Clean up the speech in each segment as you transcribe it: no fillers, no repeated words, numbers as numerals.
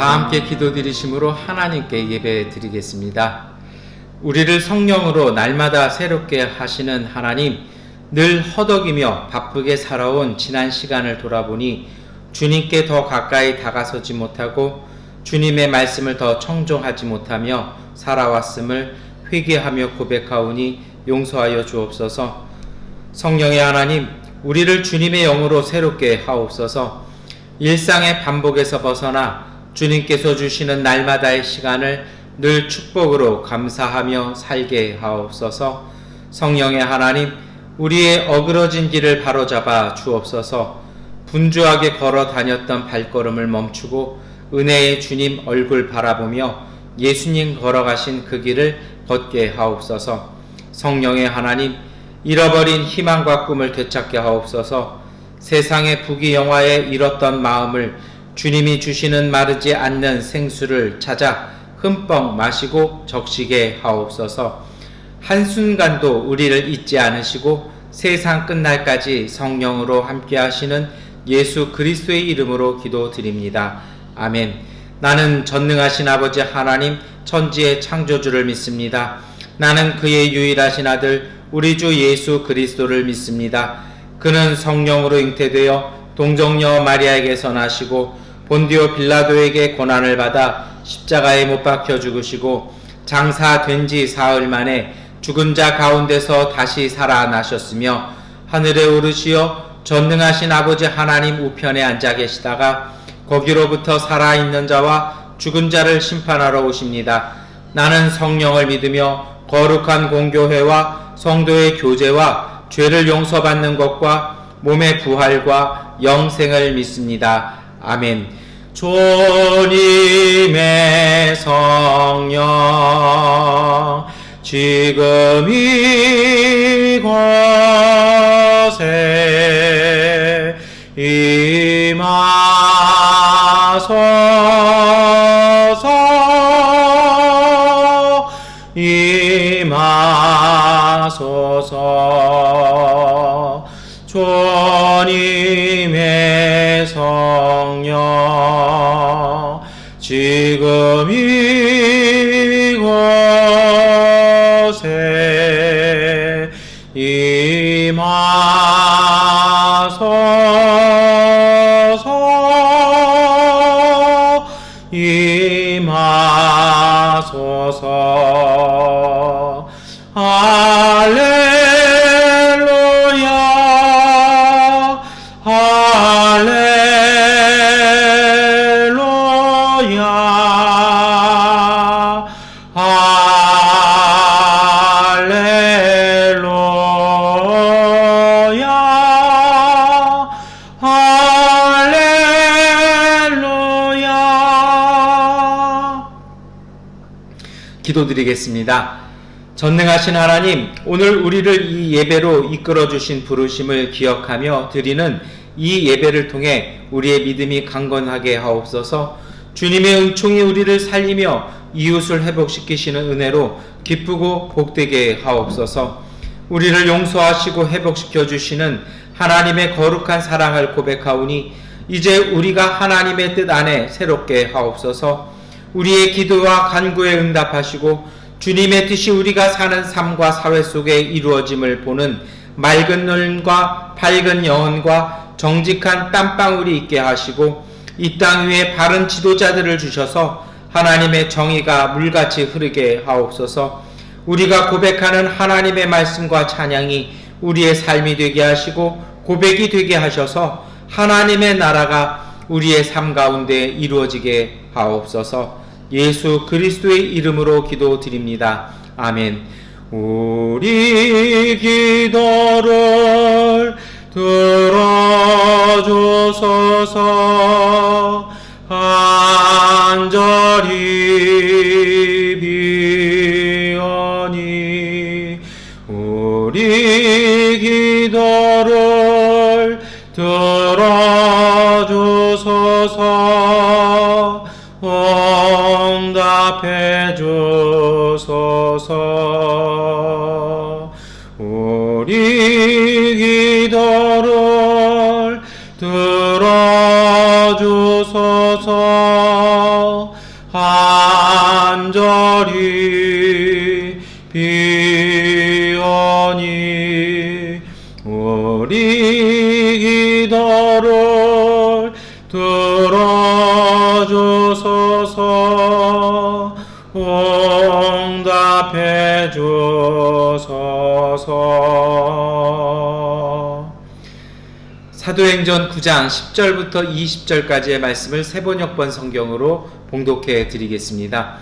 다 함께 기도드리심으로 하나님께 예배 드리겠습니다. 우리를 성령으로 날마다 새롭게 하시는 하나님, 늘 허덕이며 바쁘게 살아온 지난 시간을 돌아보니 주님께 더 가까이 다가서지 못하고 주님의 말씀을 더 청종하지 못하며 살아왔음을 회개하며 고백하오니 용서하여 주옵소서. 성령의 하나님, 우리를 주님의 영으로 새롭게 하옵소서. 일상의 반복에서 벗어나 주님께서 주시는 날마다의 시간을 늘 축복으로 감사하며 살게 하옵소서. 성령의 하나님, 우리의 어그러진 길을 바로잡아 주옵소서. 분주하게 걸어 다녔던 발걸음을 멈추고 은혜의 주님 얼굴 바라보며 예수님 걸어가신 그 길을 걷게 하옵소서. 성령의 하나님, 잃어버린 희망과 꿈을 되찾게 하옵소서. 세상의 부귀영화에 잃었던 마음을 주님이 주시는 마르지 않는 생수를 찾아 흠뻑 마시고 적시게 하옵소서. 한순간도 우리를 잊지 않으시고 세상 끝날까지 성령으로 함께 하시는 예수 그리스도의 이름으로 기도드립니다. 아멘. 나는 전능하신 아버지 하나님 천지의 창조주를 믿습니다. 나는 그의 유일하신 아들 우리 주 예수 그리스도를 믿습니다. 그는 성령으로 잉태되어 동정녀 마리아에게서 나시고 본디오 빌라도에게 고난을 받아 십자가에 못 박혀 죽으시고 장사된 지 사흘 만에 죽은 자 가운데서 다시 살아나셨으며 하늘에 오르시어 전능하신 아버지 하나님 우편에 앉아 계시다가 거기로부터 살아있는 자와 죽은 자를 심판하러 오십니다. 나는 성령을 믿으며 거룩한 공교회와 성도의 교제와 죄를 용서받는 것과 몸의 부활과 영생을 믿습니다. 아멘. 주님의 성령 지금 이곳에 임하소서. 주님의 성령 지금 이곳에 임하소서. 할렐루야 할렐루야 할렐루야 할렐루야. 기도드리겠습니다. 전능하신 하나님, 오늘 우리를 이 예배로 이끌어주신 부르심을 기억하며 드리는 이 예배를 통해 우리의 믿음이 강건하게 하옵소서. 주님의 은총이 우리를 살리며 이웃을 회복시키시는 은혜로 기쁘고 복되게 하옵소서. 우리를 용서하시고 회복시켜 주시는 하나님의 거룩한 사랑을 고백하오니 이제 우리가 하나님의 뜻 안에 새롭게 하옵소서. 우리의 기도와 간구에 응답하시고 주님의 뜻이 우리가 사는 삶과 사회 속에 이루어짐을 보는 맑은 눈과 밝은 영혼과 정직한 땀방울이 있게 하시고 이 땅 위에 바른 지도자들을 주셔서 하나님의 정의가 물같이 흐르게 하옵소서. 우리가 고백하는 하나님의 말씀과 찬양이 우리의 삶이 되게 하시고 고백이 되게 하셔서 하나님의 나라가 우리의 삶 가운데 이루어지게 하옵소서. 예수 그리스도의 이름으로 기도드립니다. 아멘. 우리 기도를 들어주소서. 간절히 비오니 우리 기도를 들어주소서. 응답해 주소서. 우리 기도를 들어주소서. 하나님 우리 기도를 들어주소서 응답해 주소서. 사도행전 9장 10절부터 20절까지의 말씀을 세번역번 성경으로 봉독해 드리겠습니다.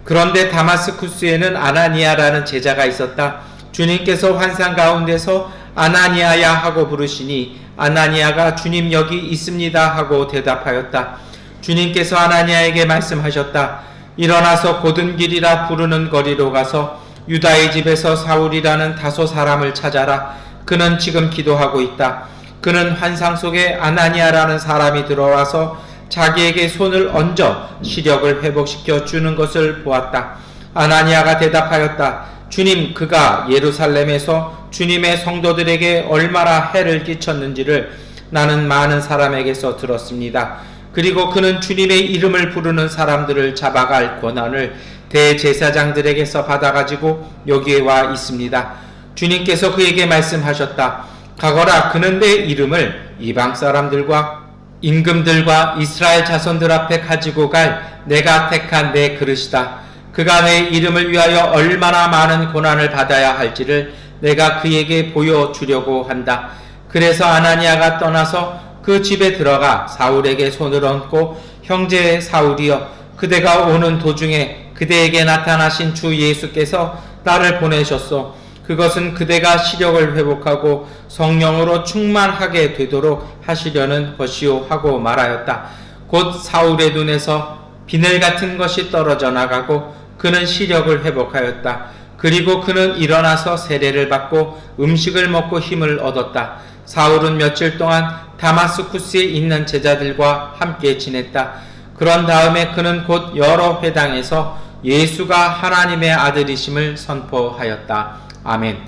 그런데 다마스쿠스에는 아나니아라는 제자가 있었다. 주님께서 환상 가운데서 아나니아야 하고 부르시니 아나니아가 주님 여기 있습니다 하고 대답하였다. 주님께서 아나니아에게 말씀하셨다. 일어나서 곧은 길이라 부르는 거리로 가서 유다의 집에서 사울이라는 다소 사람을 찾아라. 그는 지금 기도하고 있다. 그는 환상 속에 아나니아라는 사람이 들어와서 자기에게 손을 얹어 시력을 회복시켜 주는 것을 보았다. 아나니아가 대답하였다. 주님, 그가 예루살렘에서 주님의 성도들에게 얼마나 해를 끼쳤는지를 나는 많은 사람에게서 들었습니다. 그리고 그는 주님의 이름을 부르는 사람들을 잡아갈 권한을 대제사장들에게서 받아가지고 여기에 와 있습니다. 주님께서 그에게 말씀하셨다. 가거라. 그는 내 이름을 이방 사람들과 임금들과 이스라엘 자손들 앞에 가지고 갈 내가 택한 내 그릇이다. 그가 내 이름을 위하여 얼마나 많은 고난을 받아야 할지를 내가 그에게 보여주려고 한다. 그래서 아나니아가 떠나서 그 집에 들어가 사울에게 손을 얹고 형제 사울이여, 그대가 오는 도중에 그대에게 나타나신 주 예수께서 나를 보내셨소. 그것은 그대가 시력을 회복하고 성령으로 충만하게 되도록 하시려는 것이요 하고 말하였다. 곧 사울의 눈에서 비늘 같은 것이 떨어져 나가고 그는 시력을 회복하였다. 그리고 그는 일어나서 세례를 받고 음식을 먹고 힘을 얻었다. 사울은 며칠 동안 다마스쿠스에 있는 제자들과 함께 지냈다. 그런 다음에 그는 곧 여러 회당에서 예수가 하나님의 아들이심을 선포하였다. 아멘.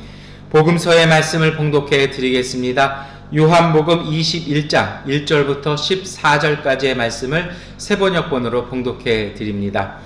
복음서의 말씀을 봉독해 드리겠습니다. 요한복음 21장 1절부터 14절까지의 말씀을 세번역본으로 봉독해 드립니다.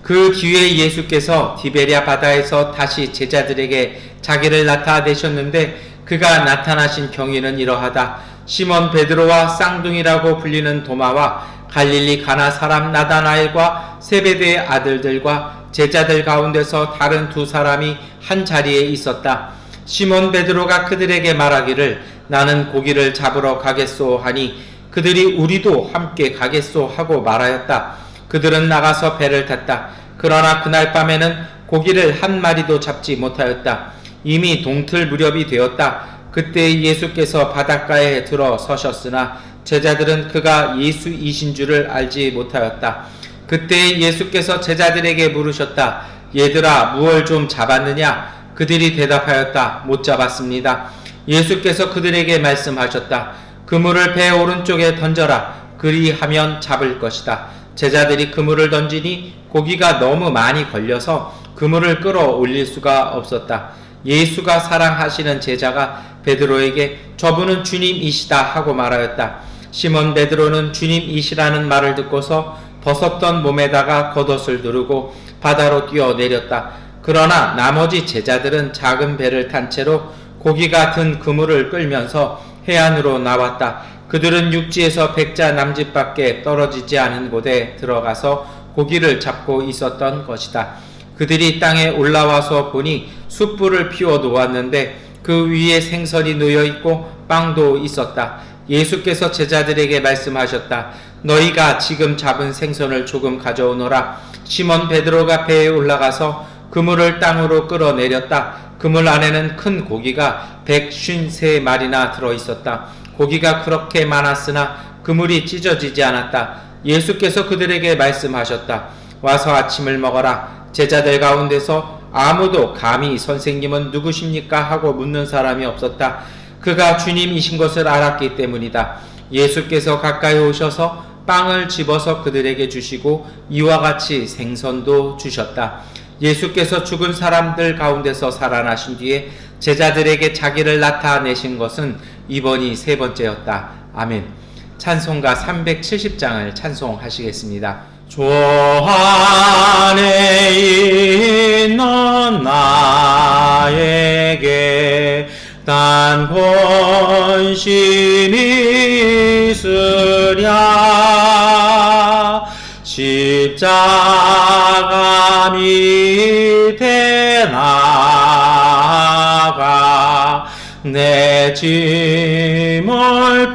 그 뒤에 예수께서 디베랴 바다에서 다시 제자들에게 자기를 나타내셨는데 그가 나타나신 경위는 이러하다. 시몬 베드로와 쌍둥이라고 불리는 도마와 갈릴리 가나 사람 나다나엘과 세베대의 아들들과 제자들 가운데서 다른 두 사람이 한 자리에 있었다. 시몬 베드로가 그들에게 말하기를 나는 고기를 잡으러 가겠소 하니 그들이 우리도 함께 가겠소 하고 말하였다. 그들은 나가서 배를 탔다. 그러나 그날 밤에는 고기를 한 마리도 잡지 못하였다. 이미 동틀 무렵이 되었다. 그때 예수께서 바닷가에 들어 서셨으나 제자들은 그가 예수이신 줄을 알지 못하였다. 그때 예수께서 제자들에게 물으셨다. 얘들아, 무얼 좀 잡았느냐? 그들이 대답하였다. 못 잡았습니다. 예수께서 그들에게 말씀하셨다. 그물을 배 오른쪽에 던져라. 그리하면 잡을 것이다. 제자들이 그물을 던지니 고기가 너무 많이 걸려서 그물을 끌어올릴 수가 없었다. 예수가 사랑하시는 제자가 베드로에게 저분은 주님이시다 하고 말하였다. 시몬 베드로는 주님이시라는 말을 듣고서 벗었던 몸에다가 겉옷을 두르고 바다로 뛰어내렸다. 그러나 나머지 제자들은 작은 배를 탄 채로 고기가 든 그물을 끌면서 해안으로 나왔다. 그들은 육지에서 100자 남짓밖에 떨어지지 않은 곳에 들어가서 고기를 잡고 있었던 것이다. 그들이 땅에 올라와서 보니 숯불을 피워 놓았는데 그 위에 생선이 놓여 있고 빵도 있었다. 예수께서 제자들에게 말씀하셨다. 너희가 지금 잡은 생선을 조금 가져오너라. 시몬 베드로가 배에 올라가서 그물을 땅으로 끌어내렸다. 그물 안에는 큰 고기가 153마리나 들어있었다. 고기가 그렇게 많았으나 그물이 찢어지지 않았다. 예수께서 그들에게 말씀하셨다. 와서 아침을 먹어라. 제자들 가운데서 아무도 감히 선생님은 누구십니까? 하고 묻는 사람이 없었다. 그가 주님이신 것을 알았기 때문이다. 예수께서 가까이 오셔서 빵을 집어서 그들에게 주시고 이와 같이 생선도 주셨다. 예수께서 죽은 사람들 가운데서 살아나신 뒤에 제자들에게 자기를 나타내신 것은 이번이 세 번째였다. 아멘. 찬송가 370장을 찬송하시겠습니다. 주 안에 있는 나에게 단 권심이 있으랴. 십자가 밑에 나가 내 짐을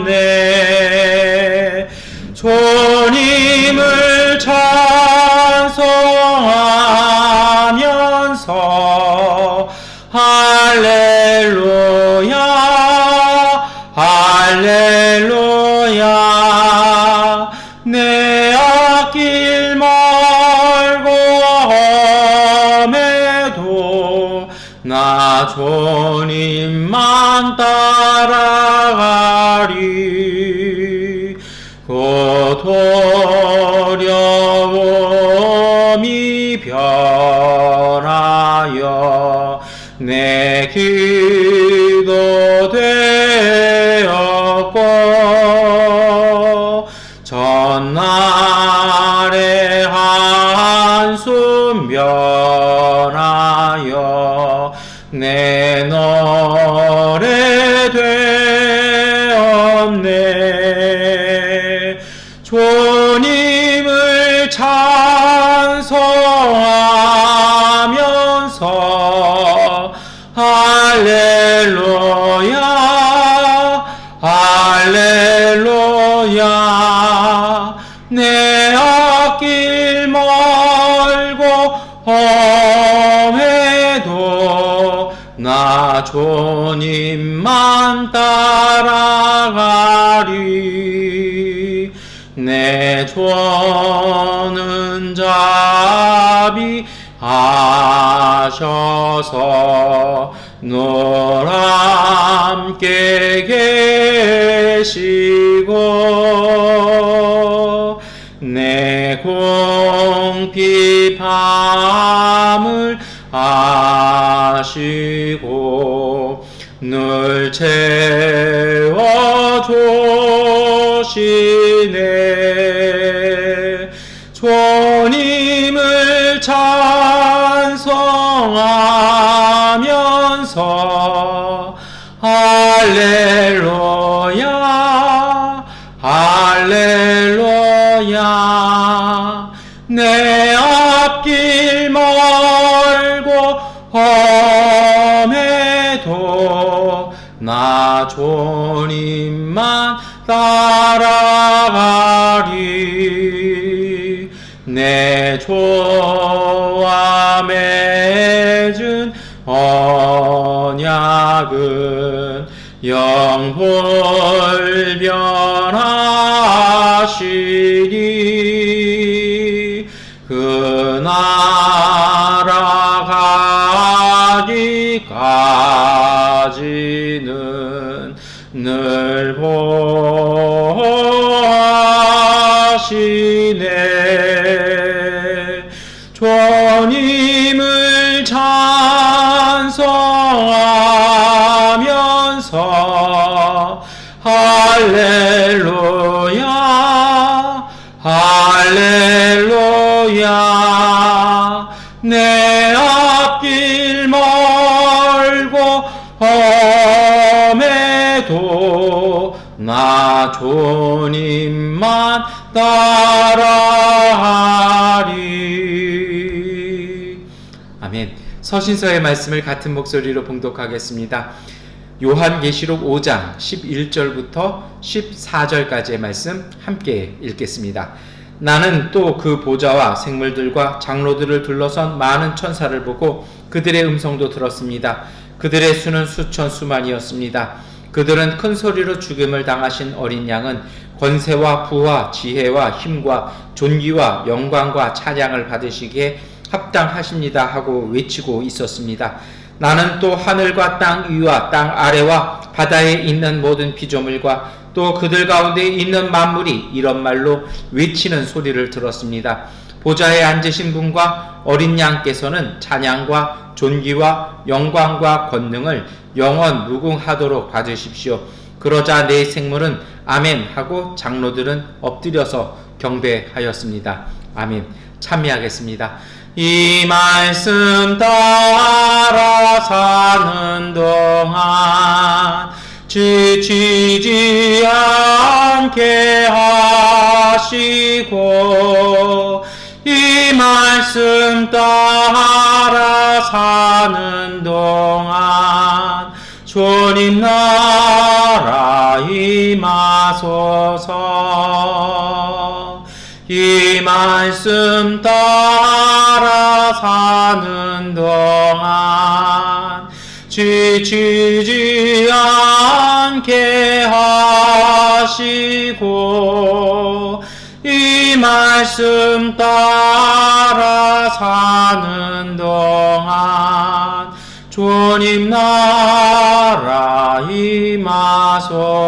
풀었네. 주님을 찬송하면서 할렐루야 할렐루야. 내 앞길 멀고 험해도 나 주님만 따라가리. 그 두려움이 변하여 내 기도 되었고 전날의 한숨 변하여 내 노래 되었네. 주님을 찬송하면서 할렐루야 할렐루야. 내 앞길 멀고 험해도 나 주님만 따라가리. 내 주는 자비하셔서 늘 함께 계시고 내 궁핍함을 아시고 늘 채워주시네. 주님을 찬송하면서 할렐루야 할렐루야. 내 앞길 멀고 험해도 나 주님만 따라가리. 내 주와 맺은 언약은 영불변하시니 그 나라 가기까지는 늘 보호하시네. 주님을 찬송하면서 할렐루야 할렐루야. 내 앞길 멀고 험해도 나 주님만 따라하리. 아멘. 서신서의 말씀을 같은 목소리로 봉독하겠습니다. 요한계시록 5장 11절부터 14절까지의 말씀 함께 읽겠습니다. 나는 또 그 보좌와 생물들과 장로들을 둘러선 많은 천사를 보고 그들의 음성도 들었습니다. 그들의 수는 수천 수만이었습니다. 그들은 큰 소리로 죽임을 당하신 어린 양은 권세와 부와 지혜와 힘과 존귀와 영광과 찬양을 받으시기에 합당하십니다 하고 외치고 있었습니다. 나는 또 하늘과 땅 위와 땅 아래와 바다에 있는 모든 피조물과 또 그들 가운데 있는 만물이 이런 말로 외치는 소리를 들었습니다. 보좌에 앉으신 분과 어린 양께서는 찬양과 존귀와 영광과 권능을 영원 무궁하도록 받으십시오. 그러자 내 생물은 아멘 하고 장로들은 엎드려서 경배하였습니다. 아멘. 참여하겠습니다. 이 말씀 따라 사는 동안 지치지 않게 하시고 이 말씀 따라 사는 동안 주님 나라 임하소서. 이 말씀 따라 사는 동안 지치지 않게 하시고 이 말씀 따라 사는 동안 주님 나라 임하소서.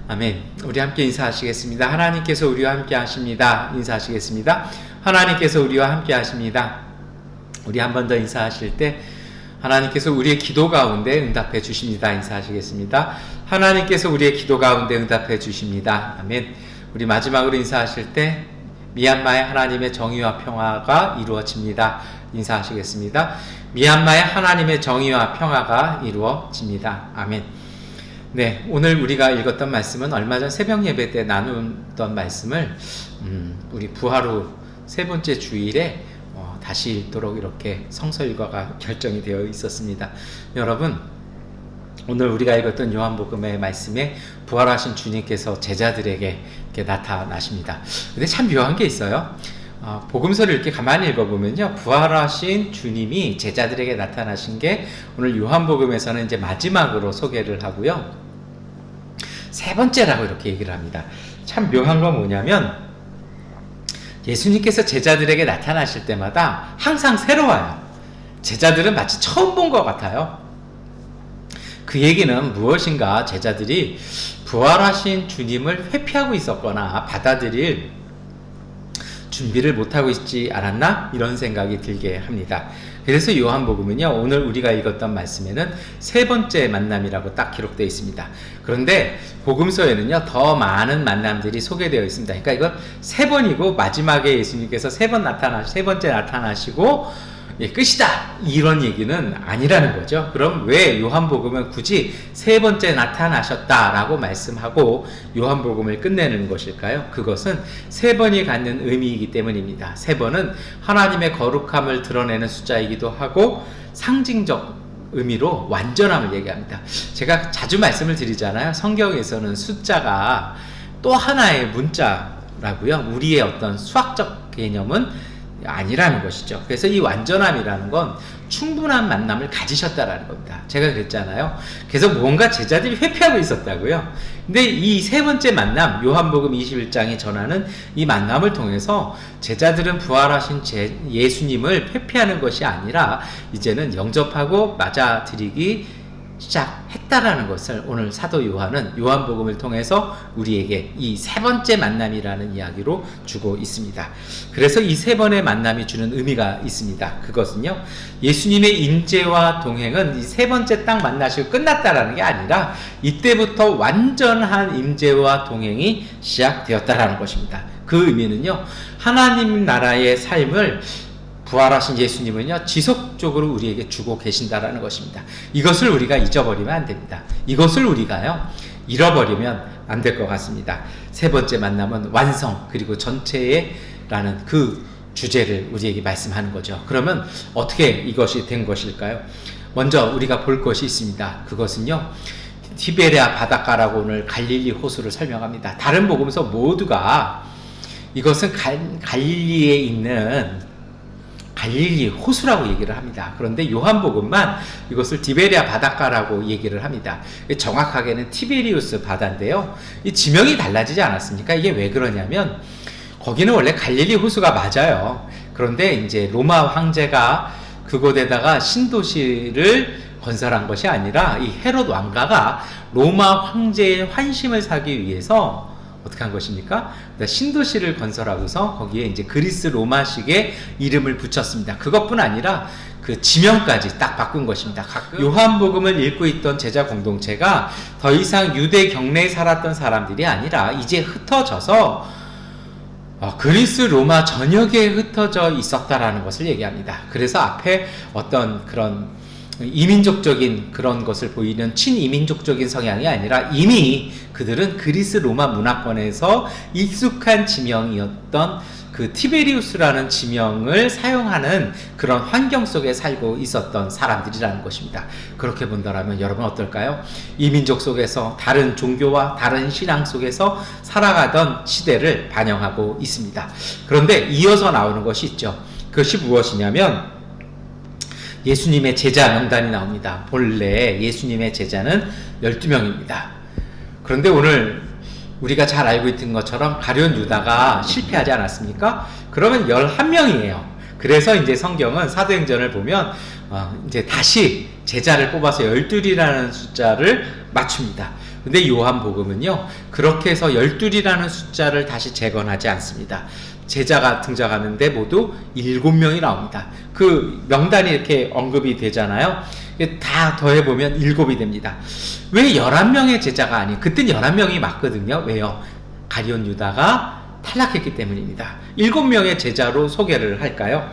아멘. 우리 함께 인사하시겠습니다. 하나님께서 우리와 함께 하십니다. 인사하시겠습니다. 하나님께서 우리와 함께 하십니다. 우리 한 번 더 인사하실 때 하나님께서 우리의 기도 가운데 응답해 주십니다. 인사하시겠습니다. 하나님께서 우리의 기도 가운데 응답해 주십니다. 아멘. 우리 마지막으로 인사하실 때 미얀마의 하나님의 정의와 평화가 이루어집니다. 인사하시겠습니다. 미얀마의 하나님의 정의와 평화가 이루어집니다. 아멘. 네, 오늘 우리가 읽었던 말씀은 얼마 전 새벽 예배 때 나누던 말씀을 우리 부하루 세 번째 주일에 다시 읽도록 이렇게 성서 일과가 결정이 되어 있었습니다. 여러분, 오늘 우리가 읽었던 요한복음의 말씀에 부활하신 주님께서 제자들에게 이렇게 나타나십니다. 근데 참 묘한 게 있어요. 복음서를 이렇게 가만히 읽어보면요, 부활하신 주님이 제자들에게 나타나신 게 오늘 요한복음에서는 이제 마지막으로 소개를 하고요, 세 번째라고 이렇게 얘기를 합니다. 참 묘한 건 뭐냐면 예수님께서 제자들에게 나타나실 때마다 항상 새로워요. 제자들은 마치 처음 본 것 같아요. 그 얘기는 무엇인가, 제자들이 부활하신 주님을 회피하고 있었거나 받아들일 준비를 못하고 있지 않았나? 이런 생각이 들게 합니다. 그래서 요한복음은요, 오늘 우리가 읽었던 말씀에는 세 번째 만남이라고 딱 기록되어 있습니다. 그런데 복음서에는요, 더 많은 만남들이 소개되어 있습니다. 그러니까 이건 세 번이고 마지막에 예수님께서 세 번째 나타나시고 끝이다, 이런 얘기는 아니라는 거죠. 그럼 왜 요한복음은 굳이 세 번째 나타나셨다라고 말씀하고 요한복음을 끝내는 것일까요? 그것은 세 번이 갖는 의미이기 때문입니다. 세 번은 하나님의 거룩함을 드러내는 숫자이기도 하고 상징적 의미로 완전함을 얘기합니다. 제가 자주 말씀을 드리잖아요. 성경에서는 숫자가 또 하나의 문자라고요. 우리의 어떤 수학적 개념은 아니라는 것이죠. 그래서 이 완전함이라는 건 충분한 만남을 가지셨다라는 겁니다. 제가 그랬잖아요. 그래서 뭔가 제자들이 회피하고 있었다고요. 근데 이 세 번째 만남, 요한복음 21장이 전하는 이 만남을 통해서 제자들은 부활하신 예수님을 회피하는 것이 아니라 이제는 영접하고 맞아들이기 시작했다라는 것을 오늘 사도 요한은 요한복음을 통해서 우리에게 이 세 번째 만남이라는 이야기로 주고 있습니다. 그래서 이 세 번의 만남이 주는 의미가 있습니다. 그것은요, 예수님의 임재와 동행은 이 세 번째 딱 만나시고 끝났다라는 게 아니라 이때부터 완전한 임재와 동행이 시작되었다라는 것입니다. 그 의미는요, 하나님 나라의 삶을 부활하신 예수님은요, 지속적으로 우리에게 주고 계신다라는 것입니다. 이것을 우리가 잊어버리면 안 됩니다. 이것을 우리가요, 잃어버리면 안 될 것 같습니다. 세 번째 만남은 완성, 그리고 전체에라는 그 주제를 우리에게 말씀하는 거죠. 그러면 어떻게 이것이 된 것일까요? 먼저 우리가 볼 것이 있습니다. 그것은요, 티베리아 바닷가라고 오늘 갈릴리 호수를 설명합니다. 다른 복음서 모두가 이것은 갈릴리에 있는 갈릴리 호수라고 얘기를 합니다. 그런데 요한복음만 이것을 디베리아 바닷가라고 얘기를 합니다. 정확하게는 티베리우스 바다인데요. 이 지명이 달라지지 않았습니까? 이게 왜 그러냐면 거기는 원래 갈릴리 호수가 맞아요. 그런데 이제 로마 황제가 그곳에다가 신도시를 건설한 것이 아니라 이 헤롯 왕가가 로마 황제의 환심을 사기 위해서 어떻게 한 것입니까? 신도시를 건설하고서 거기에 이제 그리스 로마식의 이름을 붙였습니다. 그것뿐 아니라 그 지명까지 딱 바꾼 것입니다. 요한복음을 읽고 있던 제자 공동체가 더 이상 유대 경내에 살았던 사람들이 아니라 이제 흩어져서 그리스 로마 전역에 흩어져 있었다라는 것을 얘기합니다. 그래서 앞에 어떤 그런 이민족적인 그런 것을 보이는 친이민족적인 성향이 아니라 이미 그들은 그리스 로마 문화권에서 익숙한 지명이었던 그 티베리우스라는 지명을 사용하는 그런 환경 속에 살고 있었던 사람들이라는 것입니다. 그렇게 본다면 여러분 어떨까요? 이민족 속에서 다른 종교와 다른 신앙 속에서 살아가던 시대를 반영하고 있습니다. 그런데 이어서 나오는 것이 있죠. 그것이 무엇이냐면 예수님의 제자 명단이 나옵니다. 본래 예수님의 제자는 12명입니다. 그런데 오늘 우리가 잘 알고 있는 것처럼 가룟 유다가 실패하지 않았습니까? 그러면 11명이에요. 그래서 이제 성경은 사도행전을 보면 이제 다시 제자를 뽑아서 12이라는 숫자를 맞춥니다. 근데 요한복음은요, 그렇게 해서 12이라는 숫자를 다시 재건하지 않습니다. 제자가 등장하는데 모두 7명이 나옵니다. 그 명단이 이렇게 언급이 되잖아요. 다 더해보면 7이 됩니다. 왜 11명의 제자가 아니? 그땐 11명이 맞거든요. 왜요? 가룟 유다가 탈락했기 때문입니다. 7명의 제자로 소개를 할까요?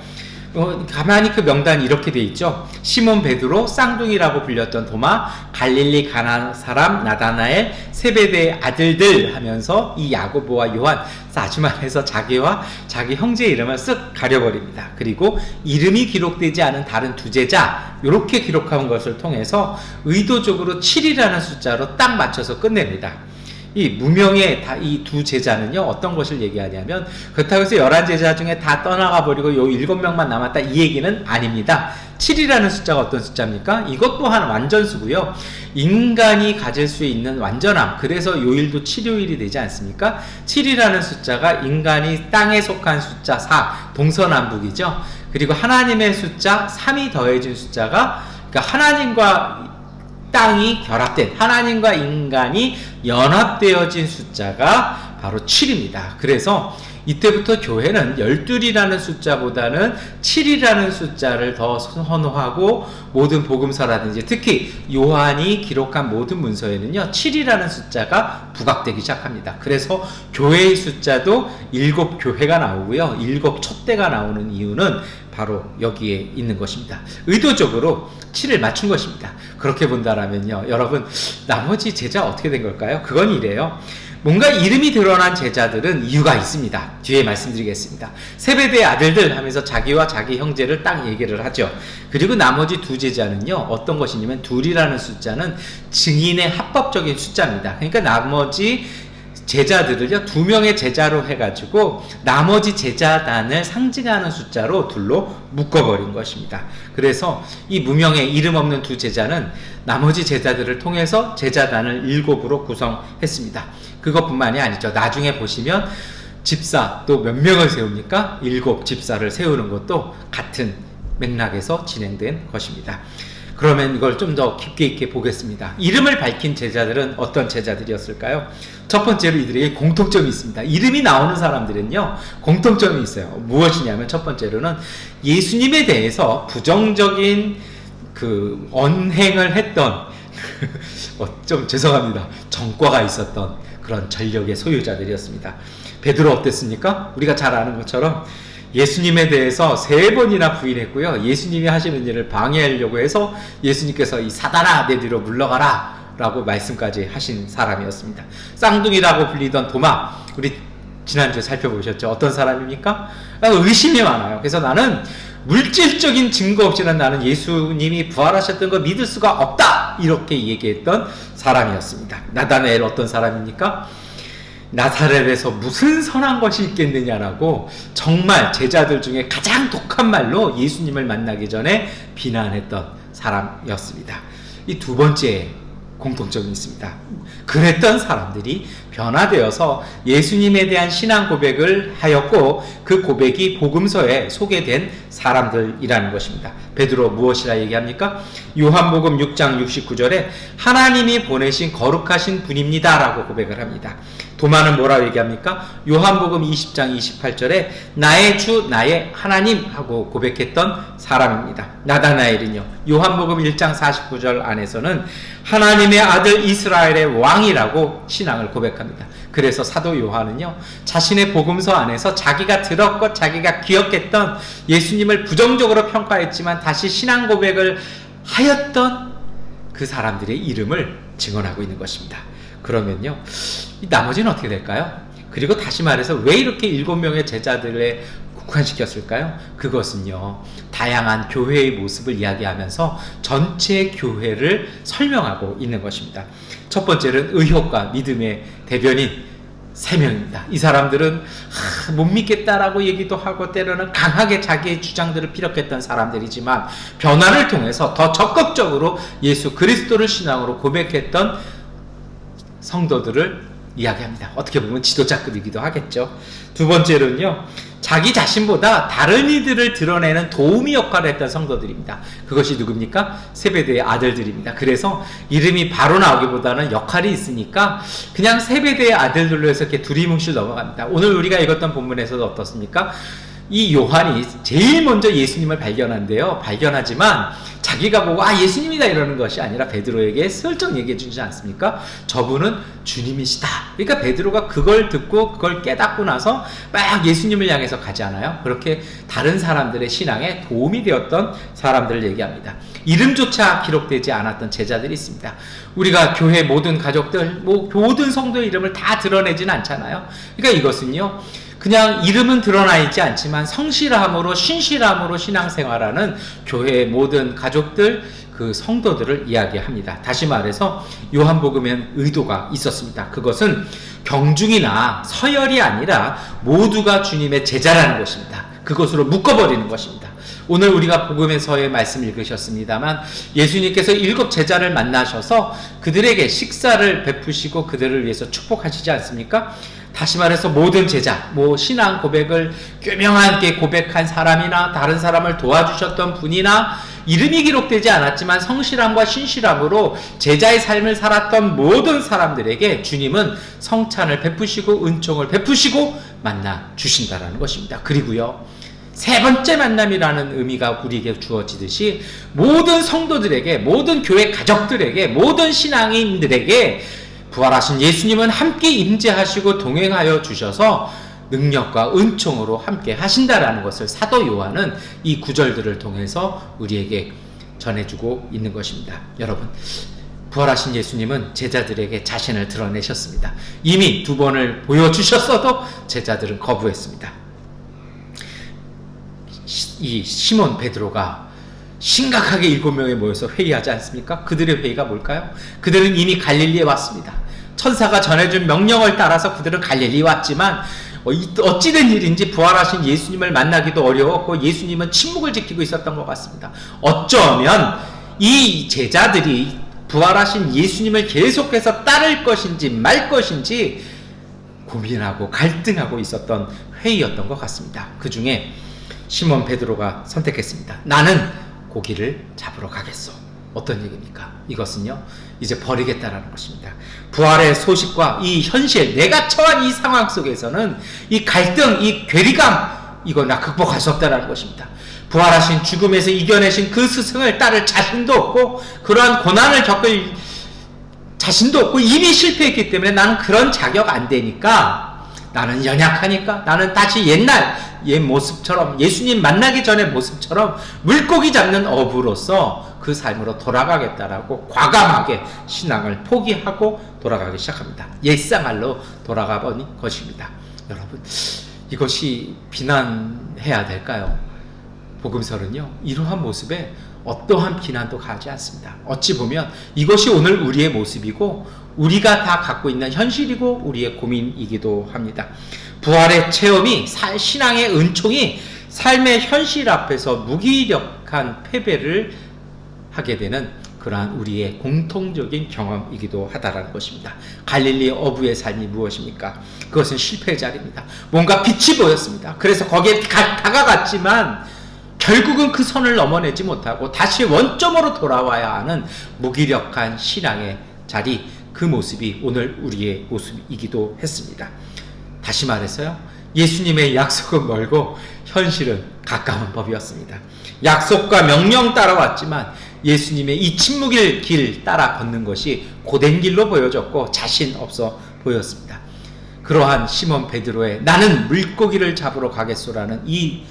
가만히 그 명단이 이렇게 돼 있죠. 시몬 베드로, 쌍둥이라고 불렸던 도마, 갈릴리 가나 사람 나다나엘, 세베대의 아들들 하면서 이 야고보와 요한, 아주만해서 자기와 자기 형제 이름을 쓱 가려버립니다. 그리고 이름이 기록되지 않은 다른 두 제자, 이렇게 기록한 것을 통해서 의도적으로 7이라는 숫자로 딱 맞춰서 끝냅니다. 이 무명의 이 두 제자는요, 어떤 것을 얘기하냐면, 그렇다고 해서 11제자 중에 다 떠나가 버리고 요 7명만 남았다, 이 얘기는 아닙니다. 7이라는 숫자가 어떤 숫자입니까? 이것 또한 완전수고요. 인간이 가질 수 있는 완전함, 그래서 요일도 7요일이 되지 않습니까? 7이라는 숫자가 인간이 땅에 속한 숫자 4, 동서남북이죠. 그리고 하나님의 숫자 3이 더해진 숫자가, 그러니까 하나님과 땅이 결합된, 하나님과 인간이 연합되어진 숫자가 바로 7입니다. 그래서 이때부터 교회는 12이라는 숫자보다는 7이라는 숫자를 더 선호하고, 모든 복음서라든지 특히 요한이 기록한 모든 문서에는요, 7이라는 숫자가 부각되기 시작합니다. 그래서 교회의 숫자도 7교회가 나오고요, 7촛대가 나오는 이유는 바로 여기에 있는 것입니다. 의도적으로 7을 맞춘 것입니다. 그렇게 본다라면요, 여러분, 나머지 제자 어떻게 된 걸까요? 그건 이래요. 뭔가 이름이 드러난 제자들은 이유가 있습니다. 뒤에 말씀드리겠습니다. 세베대의 아들들 하면서 자기와 자기 형제를 딱 얘기를 하죠. 그리고 나머지 두 제자는요, 어떤 것이냐면, 둘이라는 숫자는 증인의 합법적인 숫자입니다. 그러니까 나머지 제자들을요, 2명의 제자로 해가지고 나머지 제자단을 상징하는 숫자로 둘로 묶어버린 것입니다. 그래서 이 무명의 이름 없는 두 제자는 나머지 제자들을 통해서 제자단을 7으로 구성했습니다. 그것뿐만이 아니죠. 나중에 보시면 집사 또 몇 명을 세웁니까? 7 집사를 세우는 것도 같은 맥락에서 진행된 것입니다. 그러면 이걸 좀 더 깊게 있게 보겠습니다. 이름을 밝힌 제자들은 어떤 제자들이었을까요? 첫 번째로 이들에게 공통점이 있습니다. 이름이 나오는 사람들은요, 공통점이 있어요. 무엇이냐면, 첫 번째로는 예수님에 대해서 부정적인 그 언행을 했던 좀 죄송합니다, 전과가 있었던 그런 전력의 소유자들이었습니다. 베드로 어땠습니까? 우리가 잘 아는 것처럼 예수님에 대해서 3번이나 부인했고요, 예수님이 하시는 일을 방해하려고 해서 예수님께서 이 사단아 내 뒤로 물러가라 라고 말씀까지 하신 사람이었습니다. 쌍둥이라고 불리던 도마, 우리 지난주에 살펴보셨죠? 어떤 사람입니까? 의심이 많아요. 그래서 나는 물질적인 증거 없이는 나는 예수님이 부활하셨던 거 믿을 수가 없다, 이렇게 얘기했던 사람이었습니다. 나다나엘 어떤 사람입니까? 나사렛에서 무슨 선한 것이 있겠느냐라고 정말 제자들 중에 가장 독한 말로 예수님을 만나기 전에 비난했던 사람이었습니다. 이 두 번째 공통점이 있습니다. 그랬던 사람들이 변화되어서 예수님에 대한 신앙 고백을 하였고 그 고백이 복음서에 소개된 사람들이라는 것입니다. 베드로 무엇이라 얘기합니까? 요한복음 6장 69절에 하나님이 보내신 거룩하신 분입니다 라고 고백을 합니다. 도마는 뭐라고 얘기합니까? 요한복음 20장 28절에 나의 주 나의 하나님 하고 고백했던 사람입니다. 나다나엘은요, 요한복음 1장 49절 안에서는 하나님의 아들 이스라엘의 왕이라고 신앙을 고백합니다. 그래서 사도 요한은요, 자신의 복음서 안에서 자기가 들었고 자기가 기억했던 예수님을 부정적으로 평가했지만 다시 신앙 고백을 하였던 그 사람들의 이름을 증언하고 있는 것입니다. 그러면요, 이 나머지는 어떻게 될까요? 그리고 다시 말해서 왜 이렇게 7명의 제자들에 국한시켰을까요? 그것은요, 다양한 교회의 모습을 이야기하면서 전체 교회를 설명하고 있는 것입니다. 첫 번째는 의욕과 믿음의 대변인 3명입니다. 이 사람들은 못 믿겠다라고 얘기도 하고 때로는 강하게 자기의 주장들을 피력했던 사람들이지만 변화를 통해서 더 적극적으로 예수 그리스도를 신앙으로 고백했던 성도들을 이야기합니다. 어떻게 보면 지도자급이기도 하겠죠. 두 번째로는요, 자기 자신보다 다른 이들을 드러내는 도우미 역할을 했던 성도들입니다. 그것이 누굽니까? 세베대의 아들들입니다. 그래서 이름이 바로 나오기보다는 역할이 있으니까 그냥 세베대의 아들들로 해서 이렇게 두리뭉실 넘어갑니다. 오늘 우리가 읽었던 본문에서도 어떻습니까? 이 요한이 제일 먼저 예수님을 발견한대요. 발견하지만 자기가 보고 예수님이다 이러는 것이 아니라 베드로에게 슬쩍 얘기해 주지 않습니까? 저분은 주님이시다. 그러니까 베드로가 그걸 듣고 그걸 깨닫고 나서 막 예수님을 향해서 가지 않아요? 그렇게 다른 사람들의 신앙에 도움이 되었던 사람들을 얘기합니다. 이름조차 기록되지 않았던 제자들이 있습니다. 우리가 교회 모든 가족들, 모든 성도의 이름을 다 드러내지는 않잖아요. 그러니까 이것은요, 그냥 이름은 드러나 있지 않지만 성실함으로 신실함으로 신앙생활하는 교회의 모든 가족들, 그 성도들을 이야기합니다. 다시 말해서 요한복음엔 의도가 있었습니다. 그것은 경중이나 서열이 아니라 모두가 주님의 제자라는 것입니다. 그것으로 묶어버리는 것입니다. 오늘 우리가 복음에서의 말씀 읽으셨습니다만 예수님께서 7 제자를 만나셔서 그들에게 식사를 베푸시고 그들을 위해서 축복하시지 않습니까? 다시 말해서 모든 제자, 신앙 고백을 꾀명하게 고백한 사람이나 다른 사람을 도와주셨던 분이나 이름이 기록되지 않았지만 성실함과 신실함으로 제자의 삶을 살았던 모든 사람들에게 주님은 성찬을 베푸시고 은총을 베푸시고 만나 주신다라는 것입니다. 그리고요, 세 번째 만남이라는 의미가 우리에게 주어지듯이 모든 성도들에게, 모든 교회 가족들에게, 모든 신앙인들에게 부활하신 예수님은 함께 임재하시고 동행하여 주셔서 능력과 은총으로 함께 하신다라는 것을 사도 요한은 이 구절들을 통해서 우리에게 전해주고 있는 것입니다. 여러분, 부활하신 예수님은 제자들에게 자신을 드러내셨습니다. 이미 2번을 보여주셨어도 제자들은 거부했습니다. 이 시몬 베드로가 심각하게 7명이 모여서 회의하지 않습니까? 그들의 회의가 뭘까요? 그들은 이미 갈릴리에 왔습니다. 천사가 전해준 명령을 따라서 그들은 갈릴리에 왔지만 어찌된 일인지 부활하신 예수님을 만나기도 어려웠고 예수님은 침묵을 지키고 있었던 것 같습니다. 어쩌면 이 제자들이 부활하신 예수님을 계속해서 따를 것인지 말 것인지 고민하고 갈등하고 있었던 회의였던 것 같습니다. 그 중에 시몬 베드로가 선택했습니다. 나는 고기를 잡으러 가겠소. 어떤 얘기입니까? 이것은요, 이제 버리겠다라는 것입니다. 부활의 소식과 이 현실, 내가 처한 이 상황 속에서는 이 갈등, 이 괴리감, 이거 나 극복할 수 없다라는 것입니다. 부활하신 죽음에서 이겨내신 그 스승을 따를 자신도 없고 그러한 고난을 겪을 자신도 없고 이미 실패했기 때문에 나는 그런 자격 안 되니까, 나는 연약하니까 나는 다시 옛 모습처럼, 예수님 만나기 전의 모습처럼 물고기 잡는 어부로서 그 삶으로 돌아가겠다라고 과감하게 신앙을 포기하고 돌아가기 시작합니다. 옛생활로 돌아가 버린 것입니다. 여러분, 이것이 비난해야 될까요? 복음서는요, 이러한 모습에 어떠한 비난도 가지 않습니다. 어찌 보면 이것이 오늘 우리의 모습이고 우리가 다 갖고 있는 현실이고 우리의 고민이기도 합니다. 부활의 체험이 신앙의 은총이 삶의 현실 앞에서 무기력한 패배를 하게 되는 그러한 우리의 공통적인 경험이기도 하다라는 것입니다. 갈릴리 어부의 삶이 무엇입니까? 그것은 실패의 자리입니다. 뭔가 빛이 보였습니다. 그래서 거기에 다가갔지만 결국은 그 선을 넘어내지 못하고 다시 원점으로 돌아와야 하는 무기력한 신앙의 자리, 그 모습이 오늘 우리의 모습이기도 했습니다. 다시 말해서요, 예수님의 약속은 멀고 현실은 가까운 법이었습니다. 약속과 명령 따라왔지만 예수님의 이 침묵의 길 따라 걷는 것이 고된 길로 보여졌고 자신 없어 보였습니다. 그러한 시몬 베드로의 나는 물고기를 잡으러 가겠소라는 이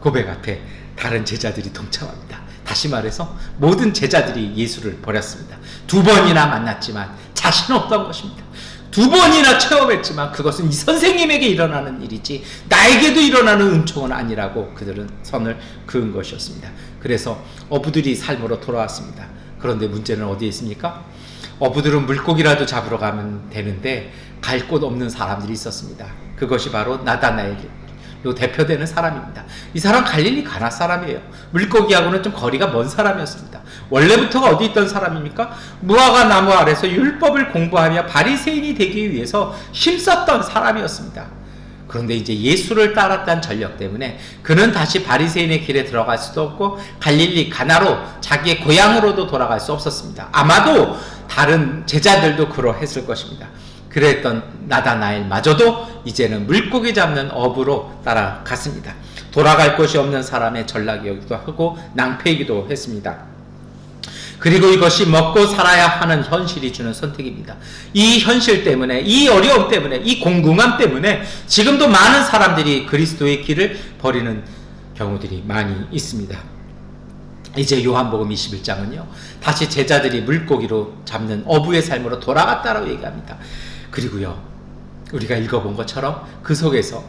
고백 앞에 다른 제자들이 동참합니다. 다시 말해서 모든 제자들이 예수를 버렸습니다. 2번이나 만났지만 자신 없던 것입니다. 2번이나 체험했지만 그것은 이 선생님에게 일어나는 일이지 나에게도 일어나는 은총은 아니라고 그들은 선을 그은 것이었습니다. 그래서 어부들이 삶으로 돌아왔습니다. 그런데 문제는 어디에 있습니까? 어부들은 물고기라도 잡으러 가면 되는데 갈 곳 없는 사람들이 있었습니다. 그것이 바로 나다나엘로 대표되는 사람입니다. 이 사람 갈릴리 가나 사람이에요. 물고기하고는 좀 거리가 먼 사람이었습니다. 원래부터가 어디 있던 사람입니까? 무화과 나무 아래서 율법을 공부하며 바리새인이 되기 위해서 힘썼던 사람이었습니다. 그런데 이제 예수를 따랐다는 전력 때문에 그는 다시 바리새인의 길에 들어갈 수도 없고 갈릴리 가나로 자기의 고향으로도 돌아갈 수 없었습니다. 아마도 다른 제자들도 그러했을 것입니다. 그랬던 나다나엘마저도 이제는 물고기 잡는 어부로 따라갔습니다. 돌아갈 곳이 없는 사람의 전락이기도 하고 낭패이기도 했습니다. 그리고 이것이 먹고 살아야 하는 현실이 주는 선택입니다. 이 현실 때문에, 이 어려움 때문에, 이 공공함 때문에 지금도 많은 사람들이 그리스도의 길을 버리는 경우들이 많이 있습니다. 이제 요한복음 21장은요 다시 제자들이 물고기로 잡는 어부의 삶으로 돌아갔다라고 얘기합니다. 그리고요 우리가 읽어본 것처럼 그 속에서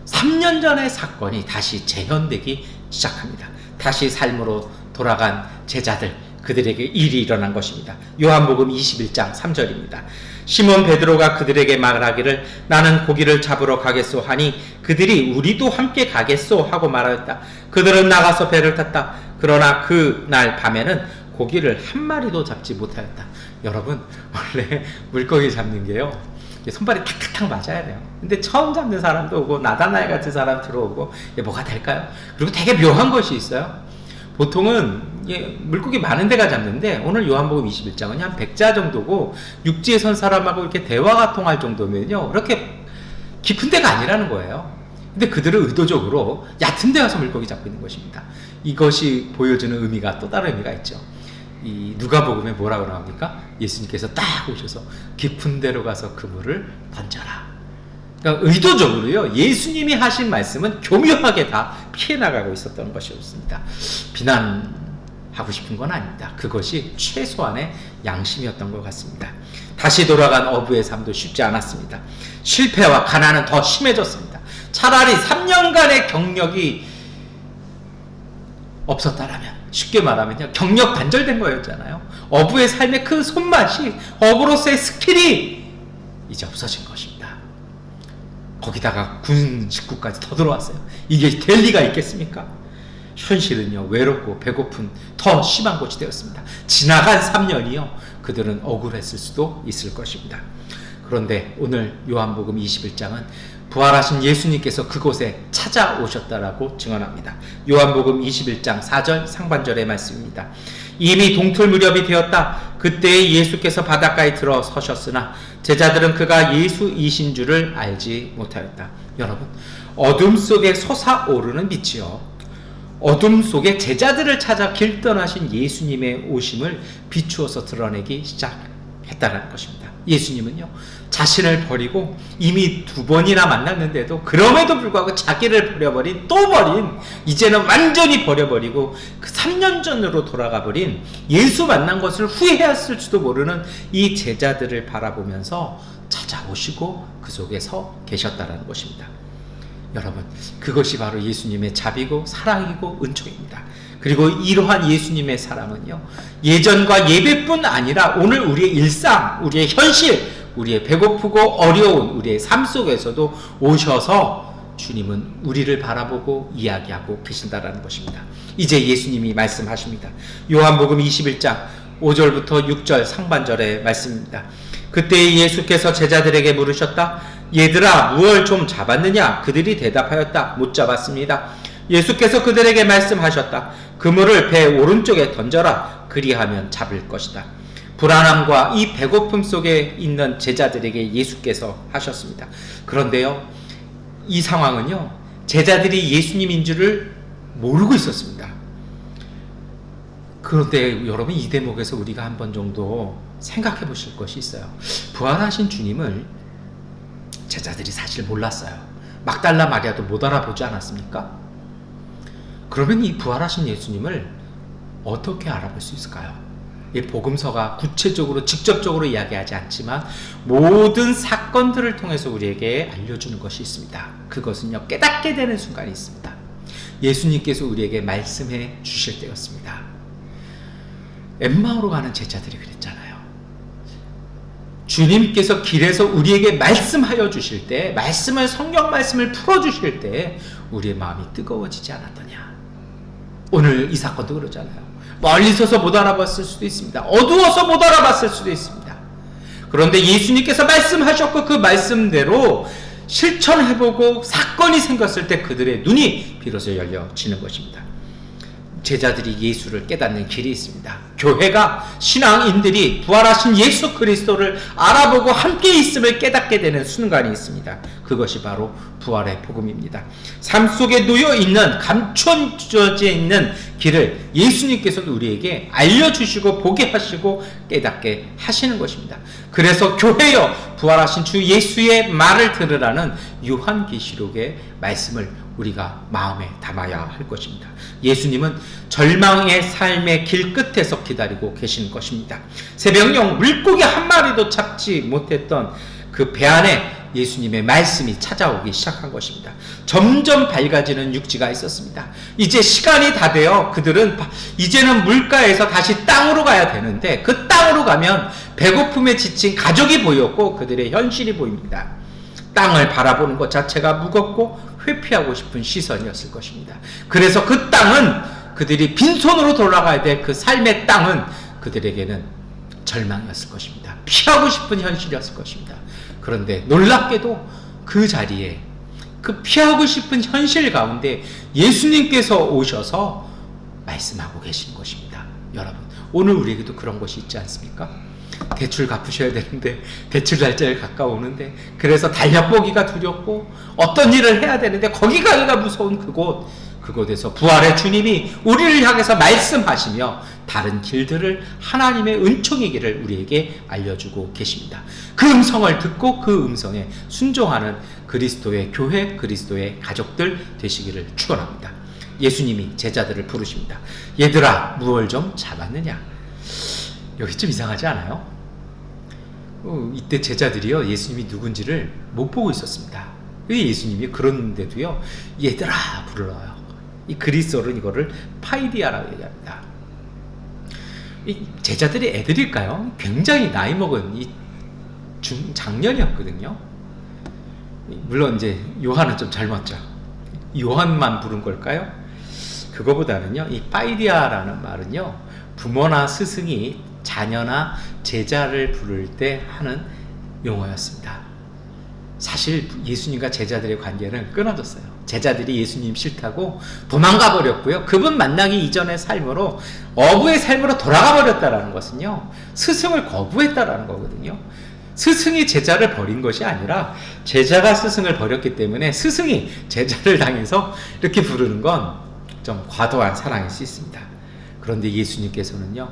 3년 전의 사건이 다시 재현되기 시작합니다. 다시 삶으로 돌아간 제자들, 그들에게 일이 일어난 것입니다. 요한복음 21장 3절입니다. 시몬 베드로가 그들에게 말하기를 나는 고기를 잡으러 가겠소 하니 그들이 우리도 함께 가겠소 하고 말하였다. 그들은 나가서 배를 탔다. 그러나 그날 밤에는 고기를 한 마리도 잡지 못하였다. 여러분, 원래 물고기 잡는 게요 손발이 탁탁탁 맞아야 돼요. 근데 처음 잡는 사람도 오고 나다나엘 같은 사람 들어오고 뭐가 될까요? 그리고 되게 묘한 것이 있어요. 보통은 물고기 많은 데가 잡는데 오늘 요한복음 21장은 한 100자 정도고 육지에 선 사람하고 이렇게 대화가 통할 정도면요 그렇게 깊은 데가 아니라는 거예요. 근데 그들은 의도적으로 얕은 데 가서 물고기 잡고 있는 것입니다. 이것이 보여주는 의미가 또 다른 의미가 있죠. 이 누가복음에 뭐라고 나옵니까? 예수님께서 딱 오셔서 깊은 데로 가서 그물을 던져라. 그러니까 의도적으로요 예수님이 하신 말씀은 교묘하게 다 피해 나가고 있었던 것이었습니다. 비난하고 싶은 건 아닙니다. 그것이 최소한의 양심이었던 것 같습니다. 다시 돌아간 어부의 삶도 쉽지 않았습니다. 실패와 가난은 더 심해졌습니다. 차라리 3년간의 경력이 없었다라면, 쉽게 말하면요 경력 단절된 거였잖아요. 어부의 삶의 그 손맛이, 어부로서의 스킬이 이제 없어진 것입니다. 거기다가 군 식구까지 더 들어왔어요. 이게 될 리가 있겠습니까? 현실은요 외롭고 배고픈 더 심한 곳이 되었습니다. 지나간 3년이요 그들은 억울했을 수도 있을 것입니다. 그런데 오늘 요한복음 21장은 부활하신 예수님께서 그곳에 찾아오셨다라고 증언합니다. 요한복음 21장 4절 상반절의 말씀입니다. 이미 동틀 무렵이 되었다. 그때 예수께서 바닷가에 들어서셨으나 제자들은 그가 예수이신 줄을 알지 못하였다. 여러분, 어둠 속에 솟아오르는 빛이요 어둠 속에 제자들을 찾아 길 떠나신 예수님의 오심을 비추어서 드러내기 시작했다는 것입니다. 예수님은요 자신을 버리고 이미 2번이나 만났는데도 그럼에도 불구하고 자기를 버려버린, 또 버린, 이제는 완전히 버려버리고 그 3년 전으로 돌아가 버린 예수 만난 것을 후회했을지도 모르는 이 제자들을 바라보면서 찾아오시고 그 속에 서 계셨다는 것입니다. 여러분, 그것이 바로 예수님의 자비고 사랑이고 은총입니다. 그리고 이러한 예수님의 사랑은요, 예전과 예배뿐 아니라 오늘 우리의 일상, 우리의 현실, 우리의 배고프고 어려운 우리의 삶 속에서도 오셔서 주님은 우리를 바라보고 이야기하고 계신다라는 것입니다. 이제 예수님이 말씀하십니다. 요한복음 21장 5절부터 6절 상반절의 말씀입니다. 그때 예수께서 제자들에게 물으셨다. 얘들아, 무얼 좀 잡았느냐? 그들이 대답하였다. 못 잡았습니다. 예수께서 그들에게 말씀하셨다. 그물을 배 오른쪽에 던져라. 그리하면 잡을 것이다. 불안함과 이 배고픔 속에 있는 제자들에게 예수께서 하셨습니다. 그런데요, 이 상황은요, 제자들이 예수님인 줄을 모르고 있었습니다. 그런데 여러분, 이 대목에서 우리가 한 번 정도 생각해 보실 것이 있어요. 부활하신 주님을 제자들이 사실 몰랐어요. 막달라 마리아도 못 알아보지 않았습니까? 그러면 이 부활하신 예수님을 어떻게 알아볼 수 있을까요? 이 복음서가 구체적으로 직접적으로 이야기하지 않지만 모든 사건들을 통해서 우리에게 알려주는 것이 있습니다. 그것은요, 깨닫게 되는 순간이 있습니다. 예수님께서 우리에게 말씀해 주실 때였습니다. 엠마오로 가는 제자들이 그랬잖아요. 주님께서 길에서 우리에게 말씀하여 주실 때, 성경 말씀을 풀어주실 때 우리의 마음이 뜨거워지지 않았더냐. 오늘 이 사건도 그러잖아요. 멀리 서서 못 알아봤을 수도 있습니다. 어두워서 못 알아봤을 수도 있습니다. 그런데 예수님께서 말씀하셨고 그 말씀대로 실천해보고 사건이 생겼을 때 그들의 눈이 비로소 열려지는 것입니다. 제자들이 예수를 깨닫는 길이 있습니다. 교회가, 신앙인들이 부활하신 예수 그리스도를 알아보고 함께 있음을 깨닫게 되는 순간이 있습니다. 그것이 바로 부활의 복음입니다. 삶 속에 놓여있는, 감춰져 있는 길을 예수님께서도 우리에게 알려주시고 보게 하시고 깨닫게 하시는 것입니다. 그래서 교회여, 부활하신 주 예수의 말을 들으라는 요한계시록의 말씀을 우리가 마음에 담아야 할 것입니다. 예수님은 절망의 삶의 길 끝에서 기다리고 계신 것입니다. 새벽녘 물고기 한 마리도 잡지 못했던 그 배 안에 예수님의 말씀이 찾아오기 시작한 것입니다. 점점 밝아지는 육지가 있었습니다. 이제 시간이 다 되어 그들은 이제는 물가에서 다시 땅으로 가야 되는데, 그 땅으로 가면 배고픔에 지친 가족이 보였고 그들의 현실이 보입니다. 땅을 바라보는 것 자체가 무겁고 회피하고 싶은 시선이었을 것입니다. 그래서 그 땅은, 그들이 빈손으로 돌아가야 될 그 삶의 땅은 그들에게는 절망이었을 것입니다. 피하고 싶은 현실이었을 것입니다. 그런데 놀랍게도 그 자리에, 그 피하고 싶은 현실 가운데 예수님께서 오셔서 말씀하고 계신 것입니다. 여러분, 오늘 우리에게도 그런 것이 있지 않습니까? 대출 갚으셔야 되는데 대출 날짜에 가까우는데, 그래서 달력보기가 두렵고 어떤 일을 해야 되는데 거기 가기가 무서운 그곳에서 부활의 주님이 우리를 향해서 말씀하시며 다른 길들을, 하나님의 은총의 길을 우리에게 알려주고 계십니다. 그 음성을 듣고 그 음성에 순종하는 그리스도의 교회, 그리스도의 가족들 되시기를 축원합니다. 예수님이 제자들을 부르십니다. 얘들아, 무얼 좀 잡았느냐? 여기 좀 이상하지 않아요? 이때 제자들이요, 예수님이 누군지를 못 보고 있었습니다. 예수님이 그런데도요, 얘들아 불러요. 이 그리스어로는 이거를 파이디아라고 얘기합니다. 이 제자들이 애들일까요? 굉장히 나이 먹은 이 장년이었거든요. 물론 이제 요한은 좀 젊었죠. 요한만 부른 걸까요? 그거보다는요, 이 파이디아라는 말은요, 부모나 스승이 자녀나 제자를 부를 때 하는 용어였습니다. 사실 예수님과 제자들의 관계는 끊어졌어요. 제자들이 예수님 싫다고 도망가 버렸고요. 그분 만나기 이전의 삶으로, 어부의 삶으로 돌아가 버렸다라는 것은요, 스승을 거부했다라는 거거든요. 스승이 제자를 버린 것이 아니라 제자가 스승을 버렸기 때문에 스승이 제자를 당해서 이렇게 부르는 건 좀 과도한 사랑일 수 있습니다. 그런데 예수님께서는요,